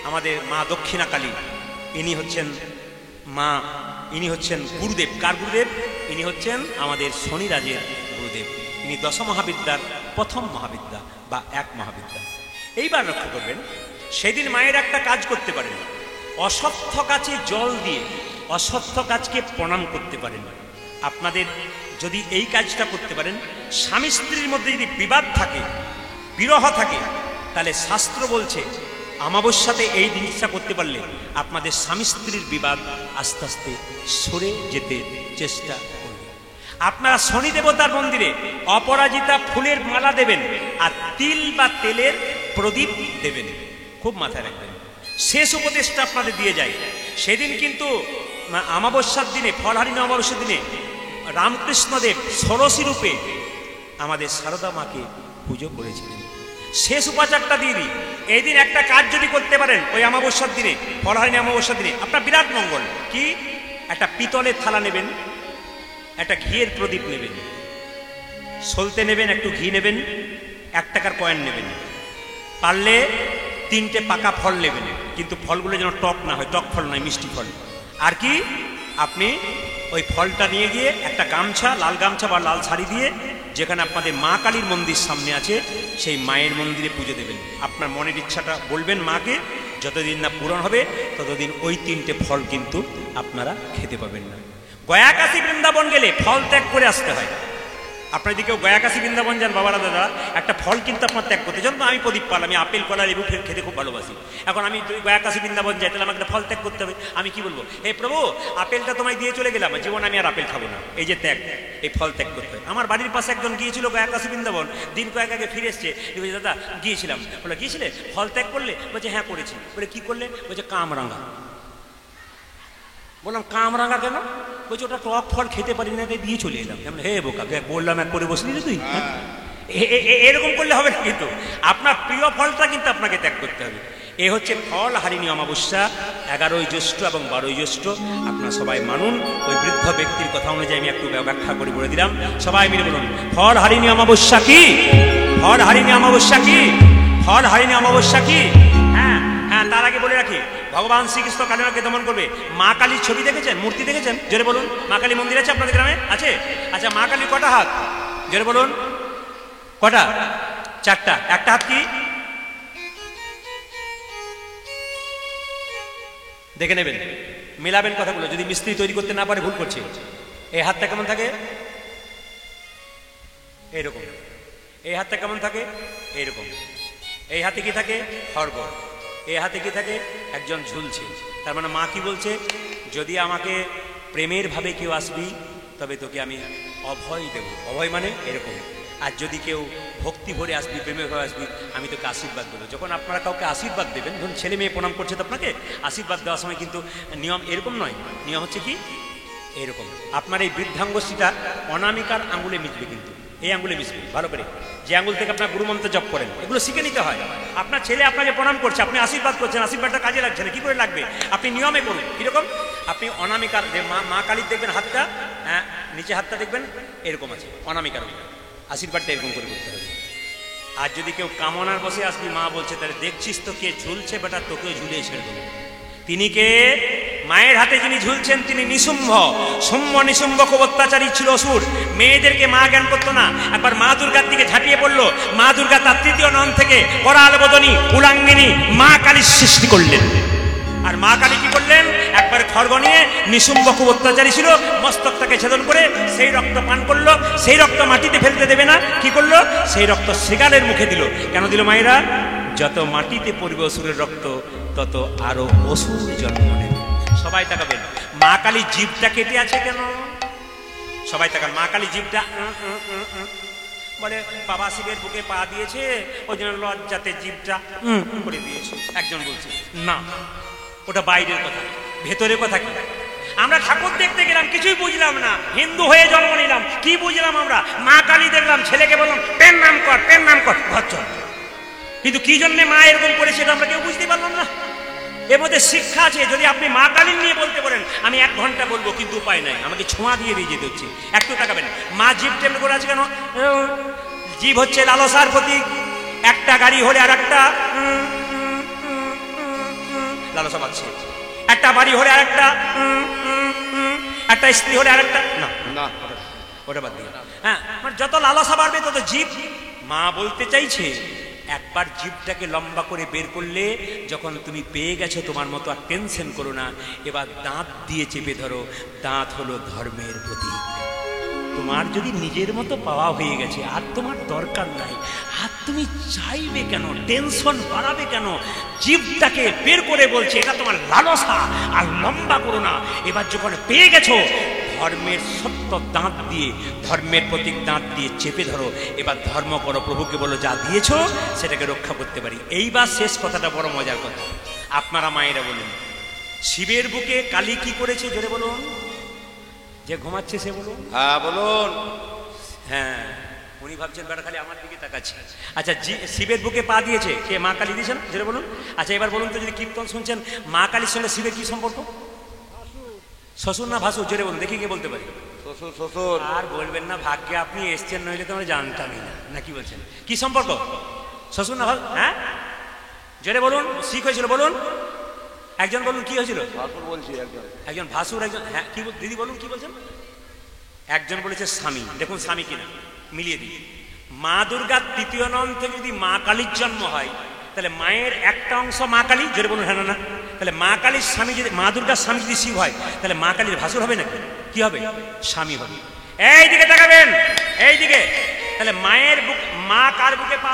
আমাদের মা দক্ষিণা কালী। ইনি হচ্ছেন গুরুদেব। কার গুরুদেব? ইনি হচ্ছেন আমাদের শনি রাজের গুরুদেব। ইনি 10 মহাবিদ্যার প্রথম মহাবিদ্যা বা এক মহাবিদ্যা। এইবার লক্ষ্য করবেন, সেদিন মায়ের একটা কাজ করতে পারেন, অশ্বত্থ গাছে জল দিয়ে অশ্বত্থ গাছকে প্রণাম করতে পারেন। আপনাদের যদি এই কাজটা করতে পারেন, স্বামী স্ত্রীর মধ্যে যদি বিবাদ থাকে, বিরহ থাকে, তাহলে শাস্ত্র বলছে অমাবস্যাতে এই জিনিসটা করতে পারলে আপনাদের স্বামী স্ত্রীর বিবাদ আস্তে আস্তে সরে যেতে চেষ্টা করবে। আপনারা শনি দেবতার মন্দিরে অপরাজিতা ফুলের মালা দেবেন, আর তিল বা তেলের প্রদীপ দেবেন। খুব মাথায় রাখবেন। শেষ উপদেশটা আপনাদের দিয়ে যায়, সেদিন কিন্তু অমাবস্যার দিনে, ফলহারিণী অমাবস্যার দিনে রামকৃষ্ণদেব ষোড়শী রূপে আমাদের সারদা মাকে পুজো করেছিলেন। শেষ উপাচারটা দিয়ে দিই, এই দিন একটা কাজ যদি করতে পারেন ওই অমাবস্যার দিনে, ফলহারিণী অমাবস্যার দিনে, আপনার বিরাট মঙ্গল। কি? একটা পিতলের থালা নেবেন, একটা ঘিয়ের প্রদীপ নেবেন, সলতে নেবেন, একটু ঘি নেবেন, 1 টাকার কয়েন নেবেন, পারলে 3টে পাকা ফল নেবেন, কিন্তু ফলগুলো যেন টক না হয়, টক ফল নয়, মিষ্টি ফল। আর কি, আপনি ওই ফলটা নিয়ে গিয়ে একটা গামছা, লাল গামছা বা লাল শাড়ি দিয়ে, যেখানে আপনাদের মা কালীর মন্দির সামনে আছে, সেই মায়ের মন্দিরে পুজো দেবেন। আপনার মনের ইচ্ছাটা বলবেন মাকে, যতদিন না পূরণ হবে ততদিন ওই 3টে ফল কিন্তু আপনারা খেতে পাবেন না। গয়াকাশী বৃন্দাবন গেলে ফল ত্যাগ করে আসতে হয়। আপনার যদি কেউ গয়াকাশী বৃন্দাবন যান বাবারা দাদা, একটা ফল কিন্তু আপনার ত্যাগ করতে। যেমন আমি প্রদীপ পাল, আমি আপেল, কলা, লেবু খেতে খুব ভালোবাসি। এখন আমি গয়াকাশী বৃন্দাবন যাই, তাহলে আমাকে একটা ফল ত্যাগ করতে হবে। আমি কি বলবো, হে প্রভু, আপেলটা তোমায় দিয়ে চলে গেলাম, জীবন আমি আর আপেল খাবো না। এই যে ত্যাগ, এই ফল ত্যাগ করতে হয়। আমার বাড়ির পাশে একজন গিয়েছিল গয়াকাশী বৃন্দাবন, দিন কয়েক আগে ফিরে এসছে। দাদা গিয়েছিলাম, বলে গিয়েছিলে, ফল ত্যাগ করলে? বলছে হ্যাঁ করেছি। বলে কি করলে? বলছে কামরাঙা। বললাম কামরাঙা কেন? বলছে ওটা টক ফল খেতে পারি না, দিয়ে চলে এলাম। হে বোকা, বললাম এক করে বসলি তুই। এরকম করলে হবে না, কিন্তু আপনার প্রিয় ফলটা কিন্তু আপনাকে ত্যাগ করতে হবে। এ হচ্ছে ফল হারিণী অমাবস্যা, 11ই জ্যৈষ্ঠ এবং 12ই জ্যৈষ্ঠ। আপনারা সবাই মানুন। ওই বৃদ্ধ ব্যক্তির কথা অনুযায়ী আমি একটু ব্যাখ্যা করে বলে দিলাম, সবাই মিলে বলুন, ফল হারিণী অমাবস্যা কি? ফল হারিণী অমাবস্যা কি? ফল হারিণী অমাবস্যা কি? হ্যাঁ হ্যাঁ, তার আগে বলে রাখি, ভগবান শ্রীকৃষ্ণ কালিমাকে দমন করবে। মা কালীর ছবি দেখেছেন, মূর্তি দেখেছেন? জোরে বলুন। মা কালী মন্দির আছে আপনাদের গ্রামে? আছে? আচ্ছা, মা কালীর কটা হাত? জোরে বলুন। কটা? 4টা। একটা হাত কি? দেখে নেবেন, মেলাবেন কথাগুলো। যদি মিস্ত্রি তৈরি করতে না পারে ভুল করছে। এই হাতটা কেমন থাকে? এইরকম। এই হাতটা কেমন থাকে? এইরকম। এই হাতে কি থাকে? খড়গ। এই হাতে কি থাকে? একজন ঝুলছে। তার মানে মা কি বলছে, যদি আমাকে প্রেমের ভাবে কেউ আসবি, তবে তোকে আমি অভয় দেব। অভয় মানে এরকম। আর যদি কেউ ভক্তি ভরে আসবি, প্রেমের ভাবে আসবি, আমি তোকে আশীর্বাদ দেবো। যখন আপনারা কাউকে আশীর্বাদ দেবেন, ধরুন ছেলে মেয়ে প্রণাম করছে তো আপনাকে, আশীর্বাদ দেওয়ার সময় কিন্তু নিয়ম এরকম নয়। নিয়ম হচ্ছে কি, এরকম আপনার এই বৃদ্ধাঙ্গুষ্ঠীটা অনামিকার আঙুলে মিশবে, কিন্তু এই আঙুলে মিশবে ভালো করে, যে আঙুল থেকে আপনার গুরুমন্ত্র জপ করেন। এগুলো শিখে নিতে হয়। আপনার ছেলে আপনাকে প্রণাম করছে, আপনি আশীর্বাদ করছেন, আশীর্বাদটা কাজে লাগছে না, কি করে লাগবে? আপনি নিয়মে করুন। কিরকম? আপনি অনামিকার যে মা কালীর দেখবেন হাতটা, হ্যাঁ নিচে হাতটা দেখবেন এরকম আছে, অনামিকার আশীর্বাদটা এরকম করে করতে হবে। আর যদি কেউ কামনার বসে আসবি, মা বলছে তাহলে দেখছিস তো কে ঝুলছে, বেটা তোকেও ঝুলিয়ে ছেড়ে দেবো। তিনি কে? মায়ের হাতে যিনি ঝুলছেন তিনি নিশুম্ভ। শুম্ভ নিশুম্ভ খুব অত্যাচারী ছিল, অসুর। মেয়েদেরকে মা জ্ঞান করতো না। একবার মা দুর্গার দিকে ঝাঁপিয়ে পড়লো। মা দুর্গা তার তৃতীয় নাম থেকে করাল বদনী কুলাঙ্গিনী মা কালীর সৃষ্টি করলেন। আর মা কালী কি করলেন? একবার খড়গ নিয়ে, নিশুম্ভ খুব অত্যাচারী ছিল, মস্তকটাকে ছেদন করে সেই রক্ত পান করলো। সেই রক্ত মাটিতে ফেলতে দেবে না, কি করলো? সেই রক্ত শৃগালের মুখে দিল। কেন দিল মায়েরা? যত মাটিতে পড়বে অসুরের রক্ত, তত আরো অসুর জন্ম নেবে। সবাই তাকাবেন, মা কালী জিভটা কেটে আছে কেন? সবাই তাকান, মা কালী জিভটা বলে বাবা শিবের বুকে পা দিয়েছে, ওই জন্য লজ্জাতে জিভটা করে দিয়েছে। একজন বলছে না, ওটা বাইরের কথা, ভেতরের কথা কি? আমরা ঠাকুর দেখতে গেলাম, কিছুই বুঝলাম না, হিন্দু হয়ে জন্ম নিলাম, কি বুঝলাম আমরা? মা কালী দেখলাম, ছেলেকে বললাম পেন নাম কর, পেন নাম কর, ঘর চল। কিন্তু কি জন্য মা এরকম করেছে এটা আমরা কেউ বুঝতে পারলাম না। এর মধ্যে শিক্ষা আছে। যদি আপনি মা কালীর নিয়ে বলতে পারেন, আমি 1 ঘন্টা বলবো, কিন্তু উপায় নাই, আমাকে ছোঁয়া দিয়ে দিয়ে যেতে হচ্ছে। একটু তাকাবেন, মা জিভ টেমে করে আছে কেন? জিভ হচ্ছে লালসার প্রতীক। একটা গাড়ি হলে আর একটা লালসা পাচ্ছে, একটা বাড়ি হলে আর একটা, একটা স্ত্রী হলে আর একটা, না না ওটা বাদ দিয়ে। হ্যাঁ, যত লালসা বাড়বে তত জিভ। মা বলতে চাইছে একবার জিভটাকে লম্বা করে বের করলে, যখন তুমি পেয়ে গেছো তোমার মতো আর টেনশন করো না, এবার দাঁত দিয়ে চেপে ধরো। দাঁত হলো ধর্মের প্রতীক। তোমার যদি নিজের মতো পাওয়া হয়ে গেছে, আর তোমার দরকার নাই, আর তুমি চাইবে কেন, টেনশন বাড়াবে কেন? জিভটাকে বের করে বলছে এটা তোমার লালসা, আর লম্বা করো না। এবার যখন পেয়ে গেছো, ধর্মের সত্য দাঁত দিয়ে, ধর্মের প্রতীক দাঁত দিয়ে চেপে ধরো। এবার ধর্ম করো, প্রভুকে বলো যা দিয়েছো সেটাকে রক্ষা করতে পারি। এইবার শেষ কথাটা বড় মজার কথা। আপনারা মায়েরা বলুন, শিবের বুকে কালী কি করেছে? জোরে বলুন। যে ঘুমাচ্ছে সে বলুন। হ্যাঁ বলুন। হ্যাঁ, উনি ভাবছেন বেটা খালি আমার দিকে তাকাচ্ছে। আচ্ছা, শিবের বুকে পা দিয়েছে কে? মা কালী দিয়েছেন, জোরে বলুন। আচ্ছা এবার বলুন তো, যদি কীর্তন শুনছেন, মা কালীর সঙ্গে শিবের কি সম্পর্ক? শ্বশুর না ভাসুর? জোরে বলুন দেখি, কে বলতে পারি? শ্বশুর। শ্বশুর। আর বলবেন না ভাগ্যে আপনি এসছেন, নইলে তো আমরা জানতামই না। না কি বলছেন? কি সম্পর্ক? শ্বশুর না ভাসুর? হ্যাঁ জোরে বলুন। শিখ হয়েছিল বলুন, একজন বলুন কি হয়েছিল? ভাসুর বলছি একজন ভাসুর, একজন হ্যাঁ কি দিদি বলুন কি বলছেন? একজন বলেছে স্বামী। দেখুন স্বামী কিনা মিলিয়ে দিই। মা দুর্গার তৃতীয় নাম থেকে যদি মা কালীর জন্ম হয়, তাহলে মায়ের একটা অংশ মা কালী, জোরে বলুন হ্যাঁ না? তাহলে মা কালীর স্বামী যদি, মা দুর্গার স্বামী যদি শিব হয়, তাহলে মা কালীর ভাসুর হবে নাকি? কি হবে? স্বামী হবে। এই দিকে তাকাবেন, এই দিকে। তাহলে মায়ের বুক, মা কার বুকে পা,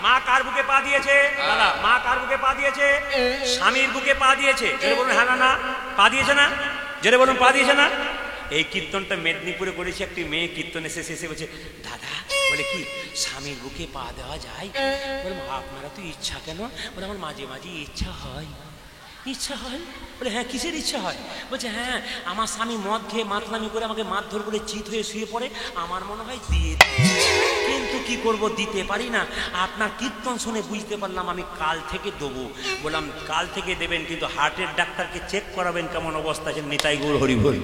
মা কার বুকে পা দিয়েছে দাদা? মা কার বুকে পা দিয়েছে? স্বামীর বুকে পা দিয়েছে। জোরে বলুন হ্যাঁ না? পা দিয়েছে না? জোরে বলুন পা দিয়েছে না? এই কীর্তনটা মেদিনীপুরে করেছি। একটি মেয়ে কীর্তনে শেষে বলছে, দাদা বলে কি স্বামীর বুকে পা দেওয়া যায়? বললাম আপনারা তো ইচ্ছা কেন? বলে আমার মাঝে মাঝে ইচ্ছা হয়। ইচ্ছা হয়? বলে হ্যাঁ কিসের ইচ্ছা হয়? বলছে হ্যাঁ, আমার স্বামী মদ খেয়ে মাতলামি করে আমাকে মারধর করে চিত হয়ে শুয়ে পড়ে, আমার মনে হয় দিয়ে দিই, কিন্তু কি করব, দিতে পারি না। আপনার কীর্তন শুনে বুঝতে পারলাম আমি কাল থেকে দেবো। বললাম কাল থেকে দেবেন, কিন্তু হার্টের ডাক্তারকে চেক করাবেন কেমন অবস্থা আছে। নিতাই গৌর হরি বল।